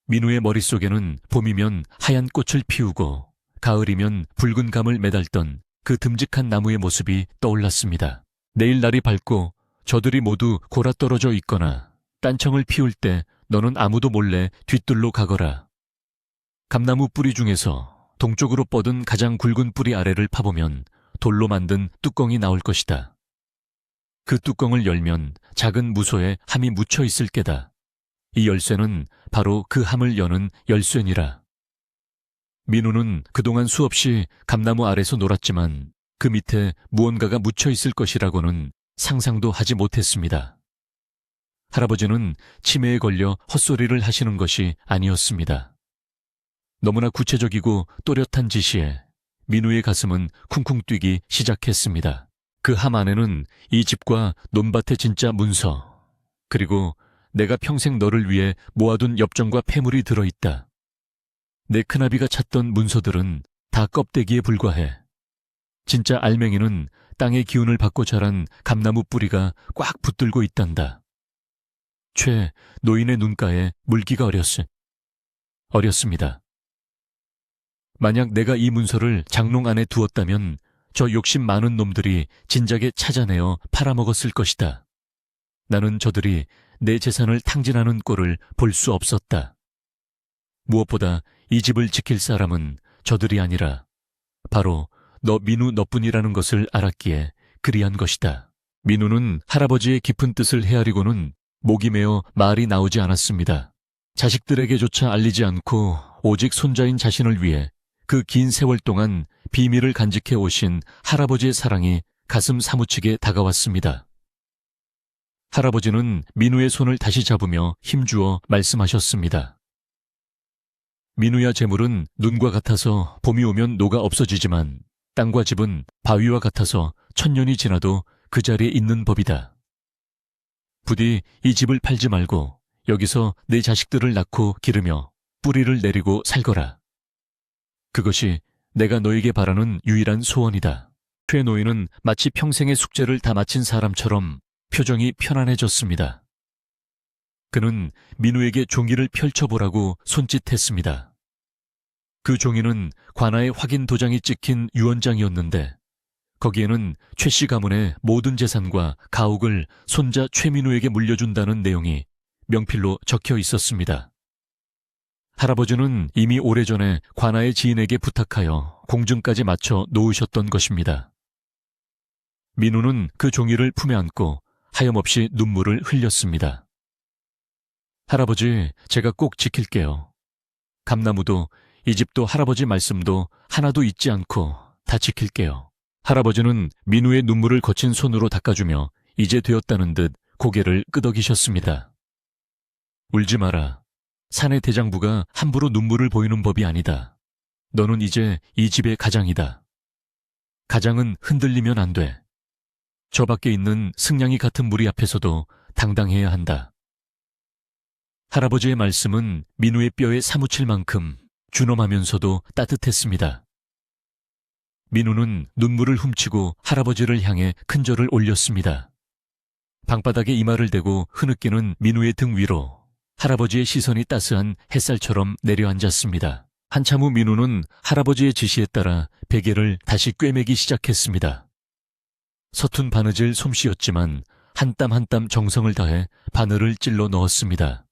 민우의 머릿속에는 봄이면 하얀 꽃을 피우고 가을이면 붉은 감을 매달던 그 듬직한 나무의 모습이 떠올랐습니다. 내일 날이 밝고 저들이 모두 골아떨어져 있거나 딴청을 피울 때 너는 아무도 몰래 뒤뜰로 가거라. 감나무 뿌리 중에서 동쪽으로 뻗은 가장 굵은 뿌리 아래를 파보면 돌로 만든 뚜껑이 나올 것이다. 그 뚜껑을 열면 작은 무소에 함이 묻혀 있을 게다. 이 열쇠는 바로 그 함을 여는 열쇠니라. 민우는 그동안 수없이 감나무 아래서 놀았지만 그 밑에 무언가가 묻혀 있을 것이라고는 상상도 하지 못했습니다. 할아버지는 치매에 걸려 헛소리를 하시는 것이 아니었습니다. 너무나 구체적이고 또렷한 지시에 민우의 가슴은 쿵쿵 뛰기 시작했습니다. 그 함 안에는 이 집과 논밭의 진짜 문서, 그리고 내가 평생 너를 위해 모아둔 엽전과 폐물이 들어있다. 내 큰아비가 찾던 문서들은 다 껍데기에 불과해. 진짜 알맹이는 땅의 기운을 받고 자란 감나무 뿌리가 꽉 붙들고 있단다. 최 노인의 눈가에 물기가 어렸습니다. 만약 내가 이 문서를 장롱 안에 두었다면 저 욕심 많은 놈들이 진작에 찾아내어 팔아먹었을 것이다. 나는 저들이 내 재산을 탕진하는 꼴을 볼 수 없었다. 무엇보다 이 집을 지킬 사람은 저들이 아니라 바로 너 민우 너뿐이라는 것을 알았기에 그리한 것이다. 민우는 할아버지의 깊은 뜻을 헤아리고는 목이 메어 말이 나오지 않았습니다. 자식들에게조차 알리지 않고 오직 손자인 자신을 위해 그 긴 세월 동안 비밀을 간직해 오신 할아버지의 사랑이 가슴 사무치게 다가왔습니다. 할아버지는 민우의 손을 다시 잡으며 힘주어 말씀하셨습니다. 민우야, 재물은 눈과 같아서 봄이 오면 녹아 없어지지만 땅과 집은 바위와 같아서 천년이 지나도 그 자리에 있는 법이다. 부디 이 집을 팔지 말고 여기서 내 자식들을 낳고 기르며 뿌리를 내리고 살거라. 그것이 내가 너에게 바라는 유일한 소원이다. 최 노인은 마치 평생의 숙제를 다 마친 사람처럼 표정이 편안해졌습니다. 그는 민우에게 종이를 펼쳐보라고 손짓했습니다. 그 종이는 관아의 확인 도장이 찍힌 유언장이었는데 거기에는 최 씨 가문의 모든 재산과 가옥을 손자 최민우에게 물려준다는 내용이 명필로 적혀 있었습니다. 할아버지는 이미 오래전에 관아의 지인에게 부탁하여 공증까지 마쳐 놓으셨던 것입니다. 민우는 그 종이를 품에 안고 하염없이 눈물을 흘렸습니다. 할아버지, 제가 꼭 지킬게요. 감나무도 이 집도 할아버지 말씀도 하나도 잊지 않고 다 지킬게요. 할아버지는 민우의 눈물을 거친 손으로 닦아주며 이제 되었다는 듯 고개를 끄덕이셨습니다. 울지 마라. 사내 대장부가 함부로 눈물을 보이는 법이 아니다. 너는 이제 이 집의 가장이다. 가장은 흔들리면 안 돼. 저 밖에 있는 승냥이 같은 무리 앞에서도 당당해야 한다. 할아버지의 말씀은 민우의 뼈에 사무칠 만큼 준엄하면서도 따뜻했습니다. 민우는 눈물을 훔치고 할아버지를 향해 큰절을 올렸습니다. 방바닥에 이마를 대고 흐느끼는 민우의 등 위로 할아버지의 시선이 따스한 햇살처럼 내려앉았습니다. 한참 후 민우는 할아버지의 지시에 따라 베개를 다시 꿰매기 시작했습니다. 서툰 바느질 솜씨였지만 한 땀 한 땀 정성을 다해 바늘을 찔러 넣었습니다.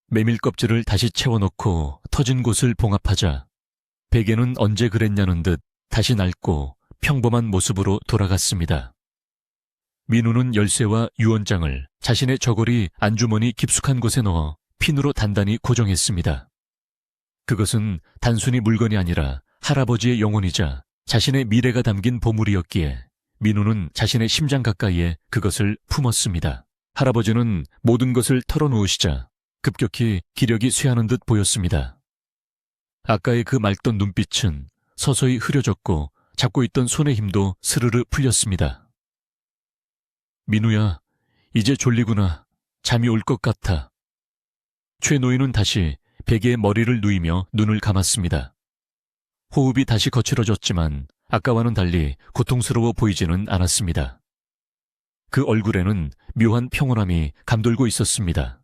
메밀 껍질을 다시 채워넣고 터진 곳을 봉합하자 베개는 언제 그랬냐는 듯 다시 낡고 평범한 모습으로 돌아갔습니다. 민우는 열쇠와 유언장을 자신의 저고리 안주머니 깊숙한 곳에 넣어 핀으로 단단히 고정했습니다. 그것은 단순히 물건이 아니라 할아버지의 영혼이자 자신의 미래가 담긴 보물이었기에 민우는 자신의 심장 가까이에 그것을 품었습니다. 할아버지는 모든 것을 털어놓으시자 급격히 기력이 쇠하는 듯 보였습니다. 아까의 그 맑던 눈빛은 서서히 흐려졌고 잡고 있던 손의 힘도 스르르 풀렸습니다. 민우야, 이제 졸리구나. 잠이 올 것 같아. 최 노인은 다시 베개에 머리를 누이며 눈을 감았습니다. 호흡이 다시 거칠어졌지만 아까와는 달리 고통스러워 보이지는 않았습니다. 그 얼굴에는 묘한 평온함이 감돌고 있었습니다.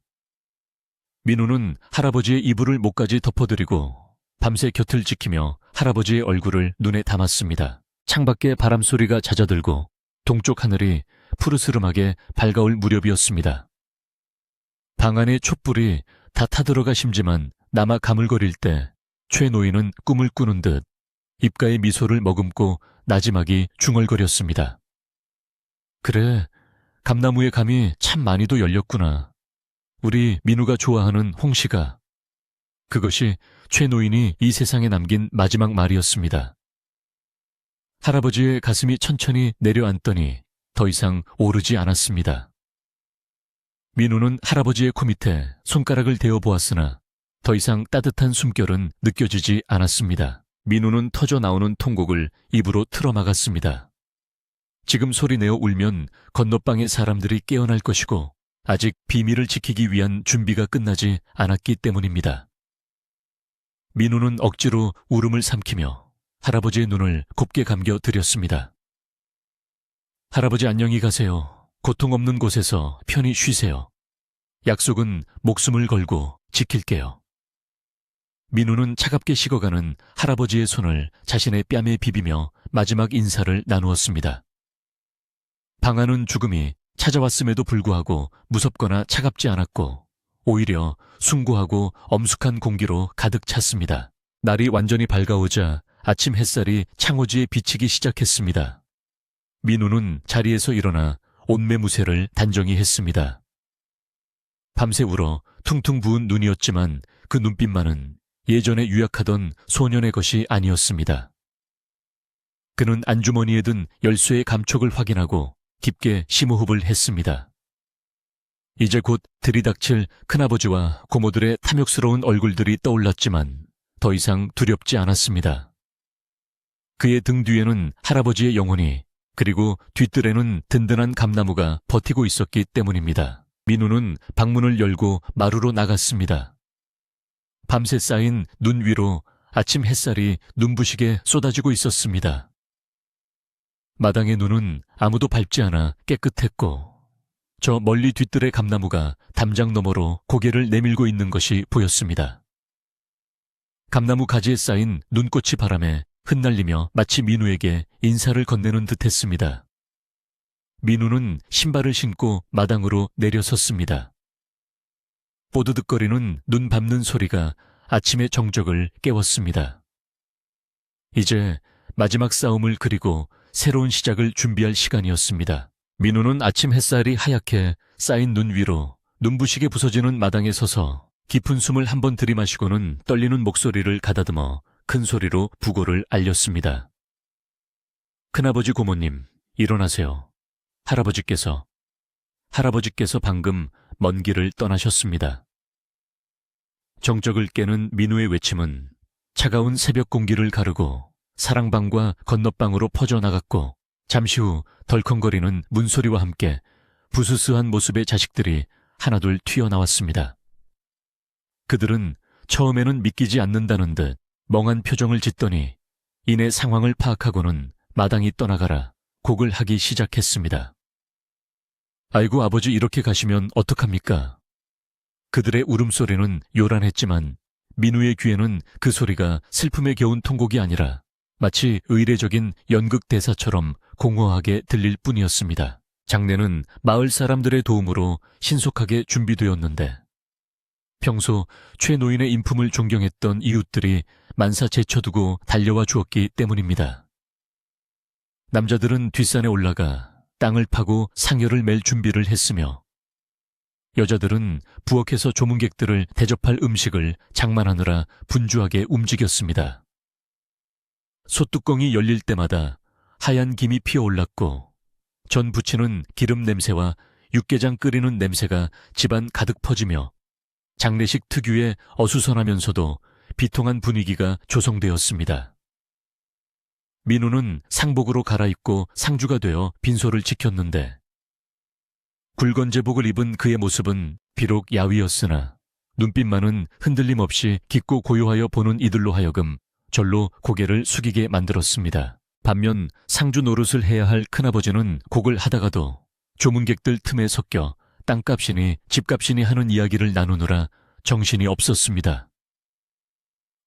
민우는 할아버지의 이불을 목까지 덮어드리고 밤새 곁을 지키며 할아버지의 얼굴을 눈에 담았습니다. 창밖에 바람소리가 잦아들고 동쪽 하늘이 푸르스름하게 밝아올 무렵이었습니다. 방 안의 촛불이 다 타들어가 심지만 남아 가물거릴 때 최 노인은 꿈을 꾸는 듯 입가에 미소를 머금고 나지막이 중얼거렸습니다. 그래, 감나무의 감이 참 많이도 열렸구나. 우리 민우가 좋아하는 홍시가. 그것이 최 노인이 이 세상에 남긴 마지막 말이었습니다. 할아버지의 가슴이 천천히 내려앉더니 더 이상 오르지 않았습니다. 민우는 할아버지의 코 밑에 손가락을 대어 보았으나 더 이상 따뜻한 숨결은 느껴지지 않았습니다. 민우는 터져 나오는 통곡을 입으로 틀어막았습니다. 지금 소리내어 울면 건너방의 사람들이 깨어날 것이고 아직 비밀을 지키기 위한 준비가 끝나지 않았기 때문입니다. 민우는 억지로 울음을 삼키며 할아버지의 눈을 곱게 감겨 드렸습니다. 할아버지 안녕히 가세요. 고통 없는 곳에서 편히 쉬세요. 약속은 목숨을 걸고 지킬게요. 민우는 차갑게 식어가는 할아버지의 손을 자신의 뺨에 비비며 마지막 인사를 나누었습니다. 방안은 죽음이 찾아왔음에도 불구하고 무섭거나 차갑지 않았고 오히려 숭고하고 엄숙한 공기로 가득 찼습니다. 날이 완전히 밝아오자 아침 햇살이 창호지에 비치기 시작했습니다. 민우는 자리에서 일어나 옷매무새를 단정히 했습니다. 밤새 울어 퉁퉁 부은 눈이었지만 그 눈빛만은 예전에 유약하던 소년의 것이 아니었습니다. 그는 안주머니에 든 열쇠의 감촉을 확인하고 깊게 심호흡을 했습니다. 이제 곧 들이닥칠 큰아버지와 고모들의 탐욕스러운 얼굴들이 떠올랐지만 더 이상 두렵지 않았습니다. 그의 등 뒤에는 할아버지의 영혼이 그리고 뒤뜰에는 든든한 감나무가 버티고 있었기 때문입니다. 민우는 방문을 열고 마루로 나갔습니다. 밤새 쌓인 눈 위로 아침 햇살이 눈부시게 쏟아지고 있었습니다. 마당의 눈은 아무도 밟지 않아 깨끗했고 저 멀리 뒤뜰의 감나무가 담장 너머로 고개를 내밀고 있는 것이 보였습니다. 감나무 가지에 쌓인 눈꽃이 바람에 흩날리며 마치 민우에게 인사를 건네는 듯했습니다. 민우는 신발을 신고 마당으로 내려섰습니다. 뽀드득거리는 눈 밟는 소리가 아침의 정적을 깨웠습니다. 이제 마지막 싸움을 그리고 새로운 시작을 준비할 시간이었습니다. 민우는 아침 햇살이 하얗게 쌓인 눈 위로 눈부시게 부서지는 마당에 서서 깊은 숨을 한번 들이마시고는 떨리는 목소리를 가다듬어 큰 소리로 부고를 알렸습니다. 큰아버지 고모님, 일어나세요. 할아버지께서 방금 먼 길을 떠나셨습니다. 정적을 깨는 민우의 외침은 차가운 새벽 공기를 가르고 사랑방과 건너방으로 퍼져나갔고, 잠시 후 덜컹거리는 문소리와 함께 부스스한 모습의 자식들이 하나둘 튀어나왔습니다. 그들은 처음에는 믿기지 않는다는 듯 멍한 표정을 짓더니 이내 상황을 파악하고는 마당이 떠나가라 곡을 하기 시작했습니다. 아이고 아버지 이렇게 가시면 어떡합니까? 그들의 울음소리는 요란했지만 민우의 귀에는 그 소리가 슬픔에 겨운 통곡이 아니라 마치 의례적인 연극 대사처럼 공허하게 들릴 뿐이었습니다. 장례는 마을 사람들의 도움으로 신속하게 준비되었는데 평소 최 노인의 인품을 존경했던 이웃들이 만사 제쳐두고 달려와 주었기 때문입니다. 남자들은 뒷산에 올라가 땅을 파고 상여를 맬 준비를 했으며 여자들은 부엌에서 조문객들을 대접할 음식을 장만하느라 분주하게 움직였습니다. 솥뚜껑이 열릴 때마다 하얀 김이 피어올랐고 전 부치는 기름 냄새와 육개장 끓이는 냄새가 집안 가득 퍼지며 장례식 특유의 어수선하면서도 비통한 분위기가 조성되었습니다. 민우는 상복으로 갈아입고 상주가 되어 빈소를 지켰는데 굵은 제복을 입은 그의 모습은 비록 야위였으나 눈빛만은 흔들림 없이 깊고 고요하여 보는 이들로 하여금 절로 고개를 숙이게 만들었습니다. 반면 상주 노릇을 해야 할 큰아버지는 곡을 하다가도 조문객들 틈에 섞여 땅값이니 집값이니 하는 이야기를 나누느라 정신이 없었습니다.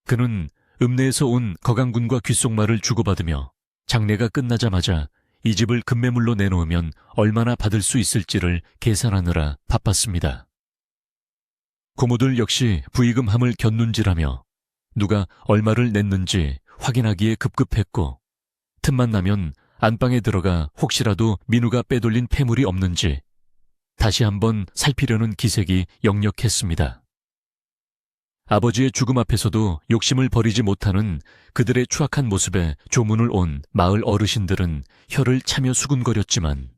그는 읍내에서 온 거강군과 귓속말을 주고받으며 장례가 끝나자마자 이 집을 급매물로 내놓으면 얼마나 받을 수 있을지를 계산하느라 바빴습니다. 고모들 역시 부의금함을 곁눈질하며 누가 얼마를 냈는지 확인하기에 급급했고 틈만 나면 안방에 들어가 혹시라도 민우가 빼돌린 폐물이 없는지 다시 한번 살피려는 기색이 역력했습니다. 아버지의 죽음 앞에서도 욕심을 버리지 못하는 그들의 추악한 모습에 조문을 온 마을 어르신들은 혀를 차며 수군거렸지만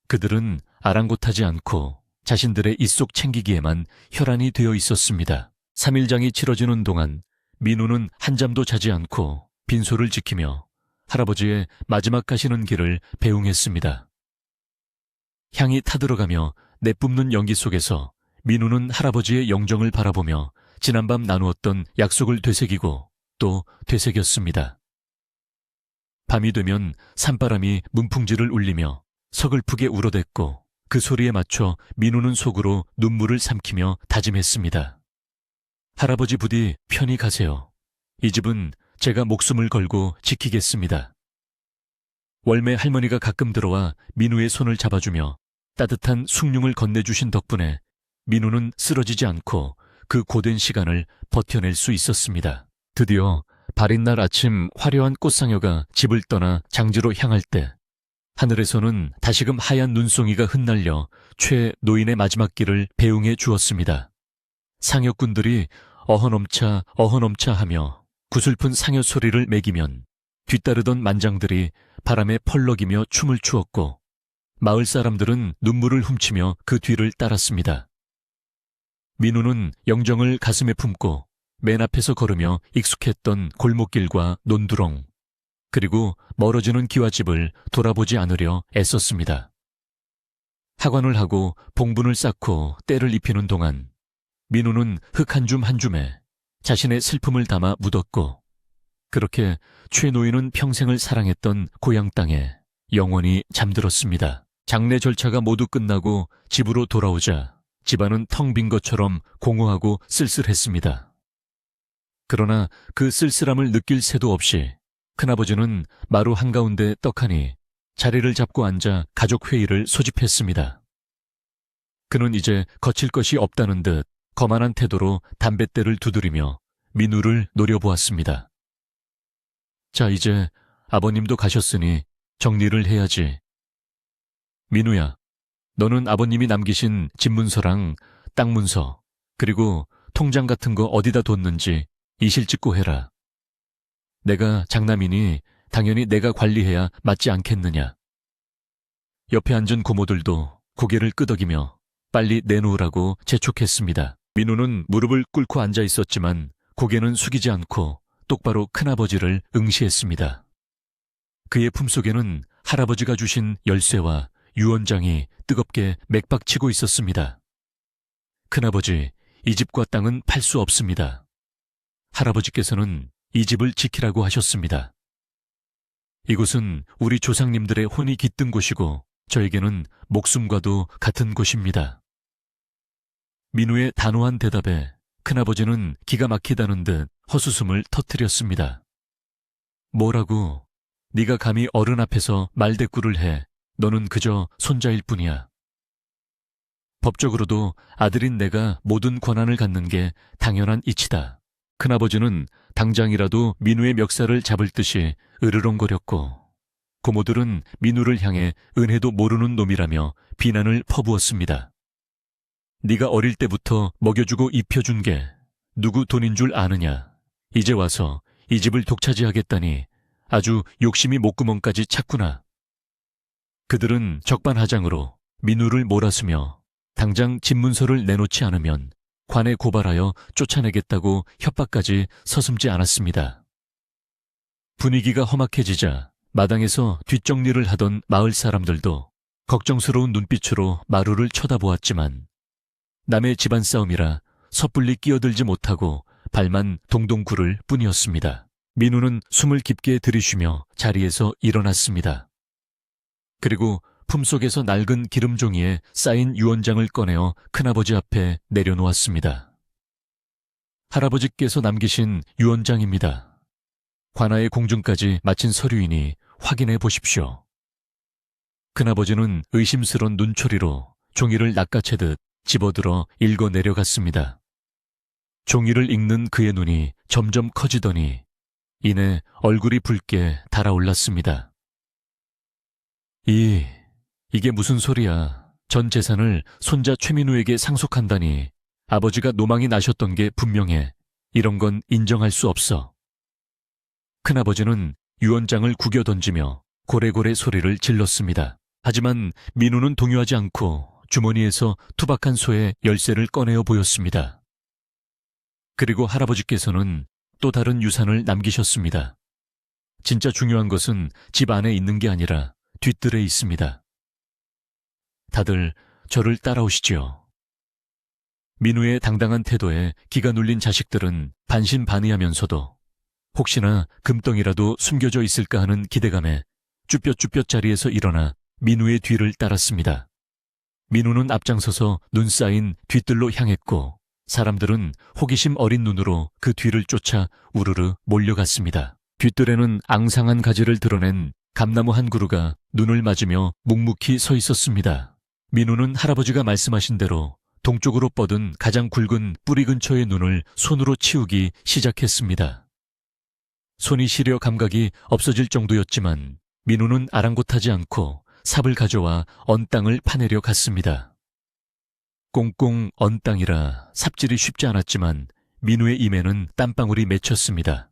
그들은 아랑곳하지 않고 자신들의 입속 챙기기에만 혈안이 되어 있었습니다. 3일장이 치러지는 동안 민우는 한잠도 자지 않고 빈소를 지키며 할아버지의 마지막 가시는 길을 배웅했습니다. 향이 타들어가며 내뿜는 연기 속에서 민우는 할아버지의 영정을 바라보며 지난밤 나누었던 약속을 되새기고 또 되새겼습니다. 밤이 되면 산바람이 문풍지를 울리며 서글프게 울어댔고 그 소리에 맞춰 민우는 속으로 눈물을 삼키며 다짐했습니다. 할아버지 부디 편히 가세요. 이 집은 제가 목숨을 걸고 지키겠습니다. 월매 할머니가 가끔 들어와 민우의 손을 잡아주며 따뜻한 숭늉을 건네주신 덕분에 민우는 쓰러지지 않고 그 고된 시간을 버텨낼 수 있었습니다. 드디어 발인 날 아침 화려한 꽃상여가 집을 떠나 장지로 향할 때 하늘에서는 다시금 하얀 눈송이가 흩날려 최 노인의 마지막 길을 배웅해 주었습니다. 상여꾼들이 어허넘차 어허넘차 하며 구슬픈 상여 소리를 매기면 뒤따르던 만장들이 바람에 펄럭이며 춤을 추었고 마을 사람들은 눈물을 훔치며 그 뒤를 따랐습니다. 민우는 영정을 가슴에 품고 맨 앞에서 걸으며 익숙했던 골목길과 논두렁 그리고 멀어지는 기와집을 돌아보지 않으려 애썼습니다. 하관을 하고 봉분을 쌓고 때를 입히는 동안 민우는 흙 한 줌 한 줌에 자신의 슬픔을 담아 묻었고 그렇게 최 노인은 평생을 사랑했던 고향 땅에 영원히 잠들었습니다. 장례 절차가 모두 끝나고 집으로 돌아오자 집안은 텅 빈 것처럼 공허하고 쓸쓸했습니다. 그러나 그 쓸쓸함을 느낄 새도 없이 큰아버지는 마루 한가운데 떡하니 자리를 잡고 앉아 가족 회의를 소집했습니다. 그는 이제 거칠 것이 없다는 듯 거만한 태도로 담뱃대를 두드리며 민우를 노려보았습니다. 자, 이제 아버님도 가셨으니 정리를 해야지. 민우야, 너는 아버님이 남기신 집문서랑 땅 문서, 그리고 통장 같은 거 어디다 뒀는지 이실 찍고 해라. 내가 장남이니 당연히 내가 관리해야 맞지 않겠느냐. 옆에 앉은 고모들도 고개를 끄덕이며 빨리 내놓으라고 재촉했습니다. 민우는 무릎을 꿇고 앉아 있었지만 고개는 숙이지 않고 똑바로 큰아버지를 응시했습니다. 그의 품속에는 할아버지가 주신 열쇠와 유언장이 뜨겁게 맥박치고 있었습니다. 큰아버지, 이 집과 땅은 팔 수 없습니다. 할아버지께서는 이 집을 지키라고 하셨습니다. 이곳은 우리 조상님들의 혼이 깃든 곳이고 저에게는 목숨과도 같은 곳입니다. 민우의 단호한 대답에 큰아버지는 기가 막히다는 듯 헛웃음을 터뜨렸습니다. 뭐라고? 네가 감히 어른 앞에서 말대꾸를 해. 너는 그저 손자일 뿐이야. 법적으로도 아들인 내가 모든 권한을 갖는 게 당연한 이치다. 큰아버지는 당장이라도 민우의 멱살을 잡을 듯이 으르렁거렸고 고모들은 민우를 향해 은혜도 모르는 놈이라며 비난을 퍼부었습니다. 네가 어릴 때부터 먹여주고 입혀준 게 누구 돈인 줄 아느냐. 이제 와서 이 집을 독차지하겠다니 아주 욕심이 목구멍까지 찼구나. 그들은 적반하장으로 민우를 몰아쓰며 당장 집 문서를 내놓지 않으면 관에 고발하여 쫓아내겠다고 협박까지 서슴지 않았습니다. 분위기가 험악해지자 마당에서 뒷정리를 하던 마을 사람들도 걱정스러운 눈빛으로 마루를 쳐다보았지만 남의 집안 싸움이라 섣불리 끼어들지 못하고 발만 동동 구를 뿐이었습니다. 민우는 숨을 깊게 들이쉬며 자리에서 일어났습니다. 그리고 품속에서 낡은 기름종이에 쌓인 유언장을 꺼내어 큰아버지 앞에 내려놓았습니다. 할아버지께서 남기신 유언장입니다. 관아의 공증까지 마친 서류이니 확인해 보십시오. 큰아버지는 의심스런 눈초리로 종이를 낚아채듯 집어들어 읽어 내려갔습니다. 종이를 읽는 그의 눈이 점점 커지더니 이내 얼굴이 붉게 달아올랐습니다. 이게 무슨 소리야. 전 재산을 손자 최민우에게 상속한다니. 아버지가 노망이 나셨던 게 분명해. 이런 건 인정할 수 없어. 큰아버지는 유언장을 구겨 던지며 고래고래 소리를 질렀습니다. 하지만 민우는 동요하지 않고 주머니에서 투박한 소의 열쇠를 꺼내어 보였습니다. 그리고 할아버지께서는 또 다른 유산을 남기셨습니다. 진짜 중요한 것은 집 안에 있는 게 아니라 뒷뜰에 있습니다. 다들 저를 따라오시지요. 민우의 당당한 태도에 기가 눌린 자식들은 반신반의하면서도 혹시나 금덩이라도 숨겨져 있을까 하는 기대감에 쭈뼛쭈뼛 자리에서 일어나 민우의 뒤를 따랐습니다. 민우는 앞장서서 눈 쌓인 뒷뜰로 향했고 사람들은 호기심 어린 눈으로 그 뒤를 쫓아 우르르 몰려갔습니다. 뒷뜰에는 앙상한 가지를 드러낸 감나무 한 그루가 눈을 맞으며 묵묵히 서 있었습니다. 민우는 할아버지가 말씀하신 대로 동쪽으로 뻗은 가장 굵은 뿌리 근처의 눈을 손으로 치우기 시작했습니다. 손이 시려 감각이 없어질 정도였지만 민우는 아랑곳하지 않고 삽을 가져와 언 땅을 파내려 갔습니다. 꽁꽁 언 땅이라 삽질이 쉽지 않았지만 민우의 임에는 땀방울이 맺혔습니다.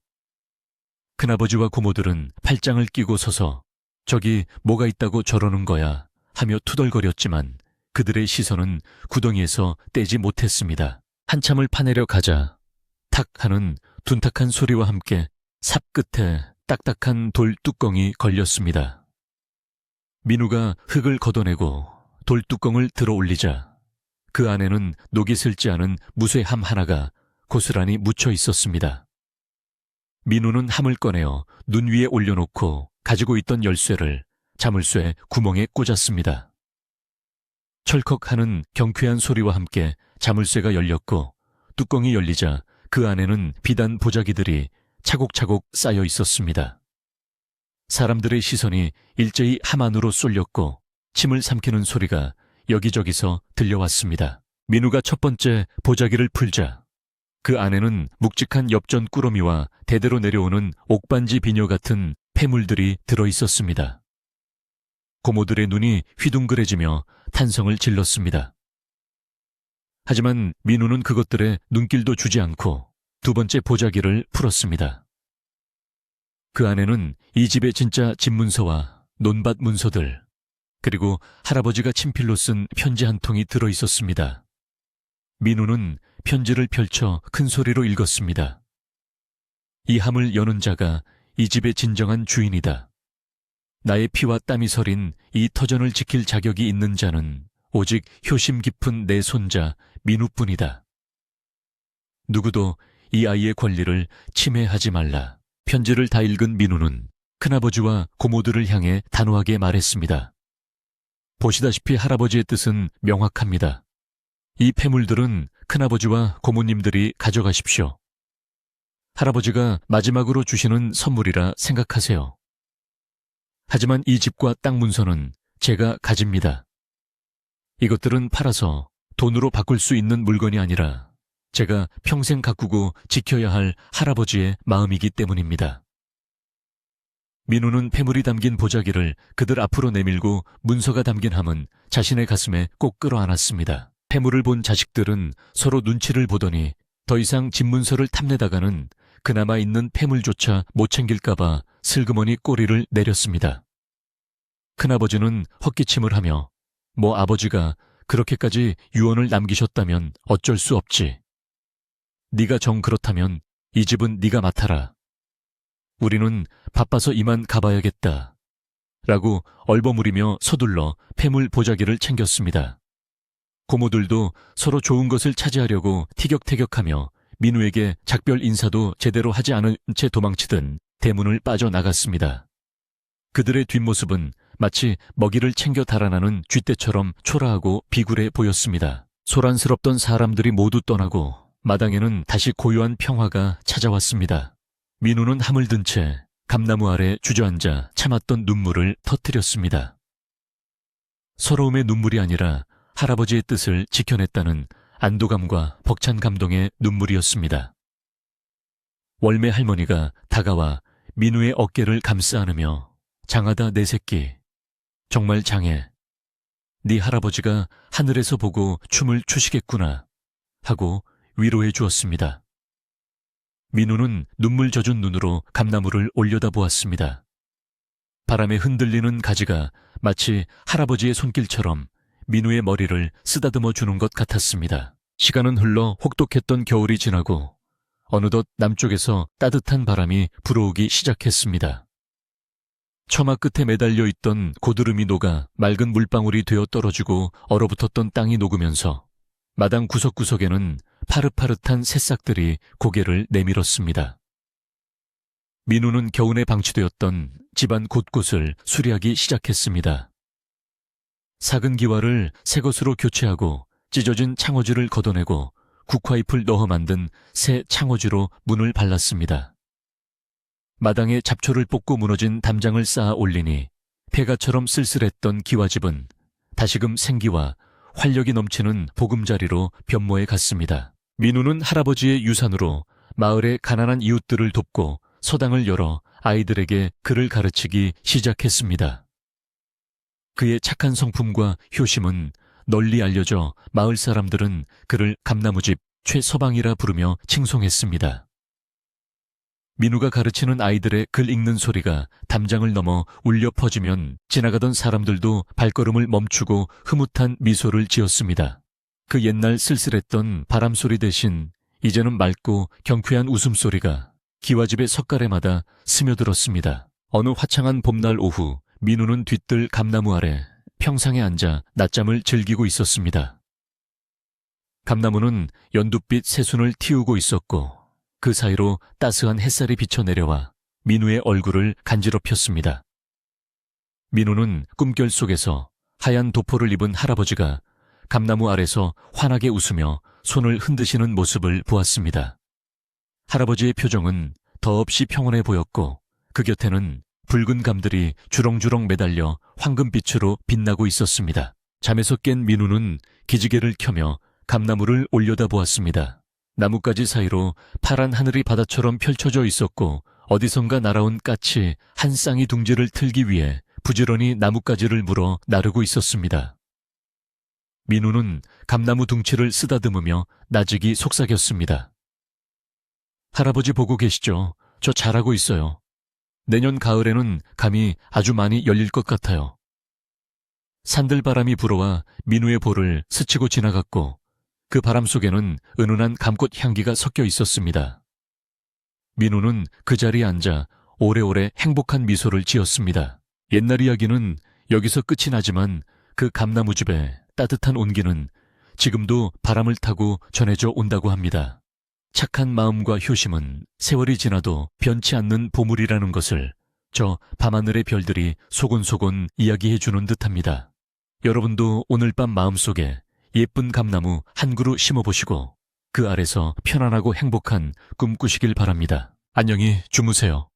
큰아버지와 고모들은 팔짱을 끼고 서서 저기 뭐가 있다고 저러는 거야 하며 투덜거렸지만 그들의 시선은 구덩이에서 떼지 못했습니다. 한참을 파내려 가자 탁 하는 둔탁한 소리와 함께 삽 끝에 딱딱한 돌 뚜껑이 걸렸습니다. 민우가 흙을 걷어내고 돌 뚜껑을 들어 올리자 그 안에는 녹이 슬지 않은 무쇠함 하나가 고스란히 묻혀 있었습니다. 민우는 함을 꺼내어 눈 위에 올려놓고 가지고 있던 열쇠를 자물쇠 구멍에 꽂았습니다. 철컥하는 경쾌한 소리와 함께 자물쇠가 열렸고 뚜껑이 열리자 그 안에는 비단 보자기들이 차곡차곡 쌓여 있었습니다. 사람들의 시선이 일제히 함 안으로 쏠렸고 침을 삼키는 소리가 여기저기서 들려왔습니다. 민우가 첫 번째 보자기를 풀자 그 안에는 묵직한 엽전 꾸러미와 대대로 내려오는 옥반지 비녀 같은 폐물들이 들어있었습니다. 고모들의 눈이 휘둥그레지며 탄성을 질렀습니다. 하지만 민우는 그것들에 눈길도 주지 않고 두 번째 보자기를 풀었습니다. 그 안에는 이 집의 진짜 집 문서와 논밭 문서들, 그리고 할아버지가 친필로 쓴 편지 한 통이 들어 있었습니다. 민우는 편지를 펼쳐 큰 소리로 읽었습니다. 이 함을 여는 자가 이 집의 진정한 주인이다. 나의 피와 땀이 서린 이 터전을 지킬 자격이 있는 자는 오직 효심 깊은 내 손자 민우뿐이다. 누구도 이 아이의 권리를 침해하지 말라. 편지를 다 읽은 민우는 큰아버지와 고모들을 향해 단호하게 말했습니다. 보시다시피 할아버지의 뜻은 명확합니다. 이 폐물들은 큰아버지와 고모님들이 가져가십시오. 할아버지가 마지막으로 주시는 선물이라 생각하세요. 하지만 이 집과 땅 문서는 제가 가집니다. 이것들은 팔아서 돈으로 바꿀 수 있는 물건이 아니라 제가 평생 가꾸고 지켜야 할 할아버지의 마음이기 때문입니다. 민우는 폐물이 담긴 보자기를 그들 앞으로 내밀고 문서가 담긴 함은 자신의 가슴에 꼭 끌어안았습니다. 폐물을 본 자식들은 서로 눈치를 보더니 더 이상 집 문서를 탐내다가는 그나마 있는 폐물조차 못 챙길까봐 슬그머니 꼬리를 내렸습니다. 큰아버지는 헛기침을 하며 뭐 아버지가 그렇게까지 유언을 남기셨다면 어쩔 수 없지. 네가 정 그렇다면 이 집은 네가 맡아라. 우리는 바빠서 이만 가봐야겠다. 라고 얼버무리며 서둘러 폐물 보자기를 챙겼습니다. 고모들도 서로 좋은 것을 차지하려고 티격태격하며 민우에게 작별 인사도 제대로 하지 않은 채 도망치듯 대문을 빠져나갔습니다. 그들의 뒷모습은 마치 먹이를 챙겨 달아나는 쥐떼처럼 초라하고 비굴해 보였습니다. 소란스럽던 사람들이 모두 떠나고 마당에는 다시 고요한 평화가 찾아왔습니다. 민우는 함을 든 채 감나무 아래 주저앉아 참았던 눈물을 터뜨렸습니다. 서러움의 눈물이 아니라 할아버지의 뜻을 지켜냈다는 안도감과 벅찬 감동의 눈물이었습니다. 월매 할머니가 다가와 민우의 어깨를 감싸 안으며 장하다 내 새끼, 정말 장해. 네 할아버지가 하늘에서 보고 춤을 추시겠구나 하고 위로해 주었습니다. 민우는 눈물 젖은 눈으로 감나무를 올려다보았습니다. 바람에 흔들리는 가지가 마치 할아버지의 손길처럼 민우의 머리를 쓰다듬어 주는 것 같았습니다. 시간은 흘러 혹독했던 겨울이 지나고 어느덧 남쪽에서 따뜻한 바람이 불어오기 시작했습니다. 처마 끝에 매달려 있던 고드름이 녹아 맑은 물방울이 되어 떨어지고 얼어붙었던 땅이 녹으면서 마당 구석구석에는 파릇파릇한 새싹들이 고개를 내밀었습니다. 민우는 겨우내 방치되었던 집안 곳곳을 수리하기 시작했습니다. 삭은 기와를 새 것으로 교체하고 찢어진 창호지를 걷어내고 국화잎을 넣어 만든 새 창호지로 문을 발랐습니다. 마당에 잡초를 뽑고 무너진 담장을 쌓아 올리니 폐가처럼 쓸쓸했던 기와집은 다시금 생기와 활력이 넘치는 보금자리로 변모해 갔습니다. 민우는 할아버지의 유산으로 마을의 가난한 이웃들을 돕고 서당을 열어 아이들에게 글을 가르치기 시작했습니다. 그의 착한 성품과 효심은 널리 알려져 마을 사람들은 그를 감나무집 최서방이라 부르며 칭송했습니다. 민우가 가르치는 아이들의 글 읽는 소리가 담장을 넘어 울려 퍼지면 지나가던 사람들도 발걸음을 멈추고 흐뭇한 미소를 지었습니다. 그 옛날 쓸쓸했던 바람소리 대신 이제는 맑고 경쾌한 웃음소리가 기와집의 석가래마다 스며들었습니다. 어느 화창한 봄날 오후 민우는 뒤뜰 감나무 아래 평상에 앉아 낮잠을 즐기고 있었습니다. 감나무는 연두빛 새순을 틔우고 있었고 그 사이로 따스한 햇살이 비쳐내려와 민우의 얼굴을 간지럽혔습니다. 민우는 꿈결 속에서 하얀 도포를 입은 할아버지가 감나무 아래서 환하게 웃으며 손을 흔드시는 모습을 보았습니다. 할아버지의 표정은 더없이 평온해 보였고 그 곁에는 붉은 감들이 주렁주렁 매달려 황금빛으로 빛나고 있었습니다. 잠에서 깬 민우는 기지개를 켜며 감나무를 올려다보았습니다. 나뭇가지 사이로 파란 하늘이 바다처럼 펼쳐져 있었고 어디선가 날아온 까치 한 쌍이 둥지를 틀기 위해 부지런히 나뭇가지를 물어 나르고 있었습니다. 민우는 감나무 둥치를 쓰다듬으며 나직이 속삭였습니다. 할아버지 보고 계시죠? 저 잘하고 있어요. 내년 가을에는 감이 아주 많이 열릴 것 같아요. 산들바람이 불어와 민우의 볼을 스치고 지나갔고 그 바람 속에는 은은한 감꽃 향기가 섞여 있었습니다. 민우는 그 자리에 앉아 오래오래 행복한 미소를 지었습니다. 옛날 이야기는 여기서 끝이 나지만 그 감나무집의 따뜻한 온기는 지금도 바람을 타고 전해져 온다고 합니다. 착한 마음과 효심은 세월이 지나도 변치 않는 보물이라는 것을 저 밤하늘의 별들이 소곤소곤 이야기해주는 듯합니다. 여러분도 오늘 밤 마음속에 예쁜 감나무 한 그루 심어보시고 그 아래서 편안하고 행복한 꿈 꾸시길 바랍니다. 안녕히 주무세요.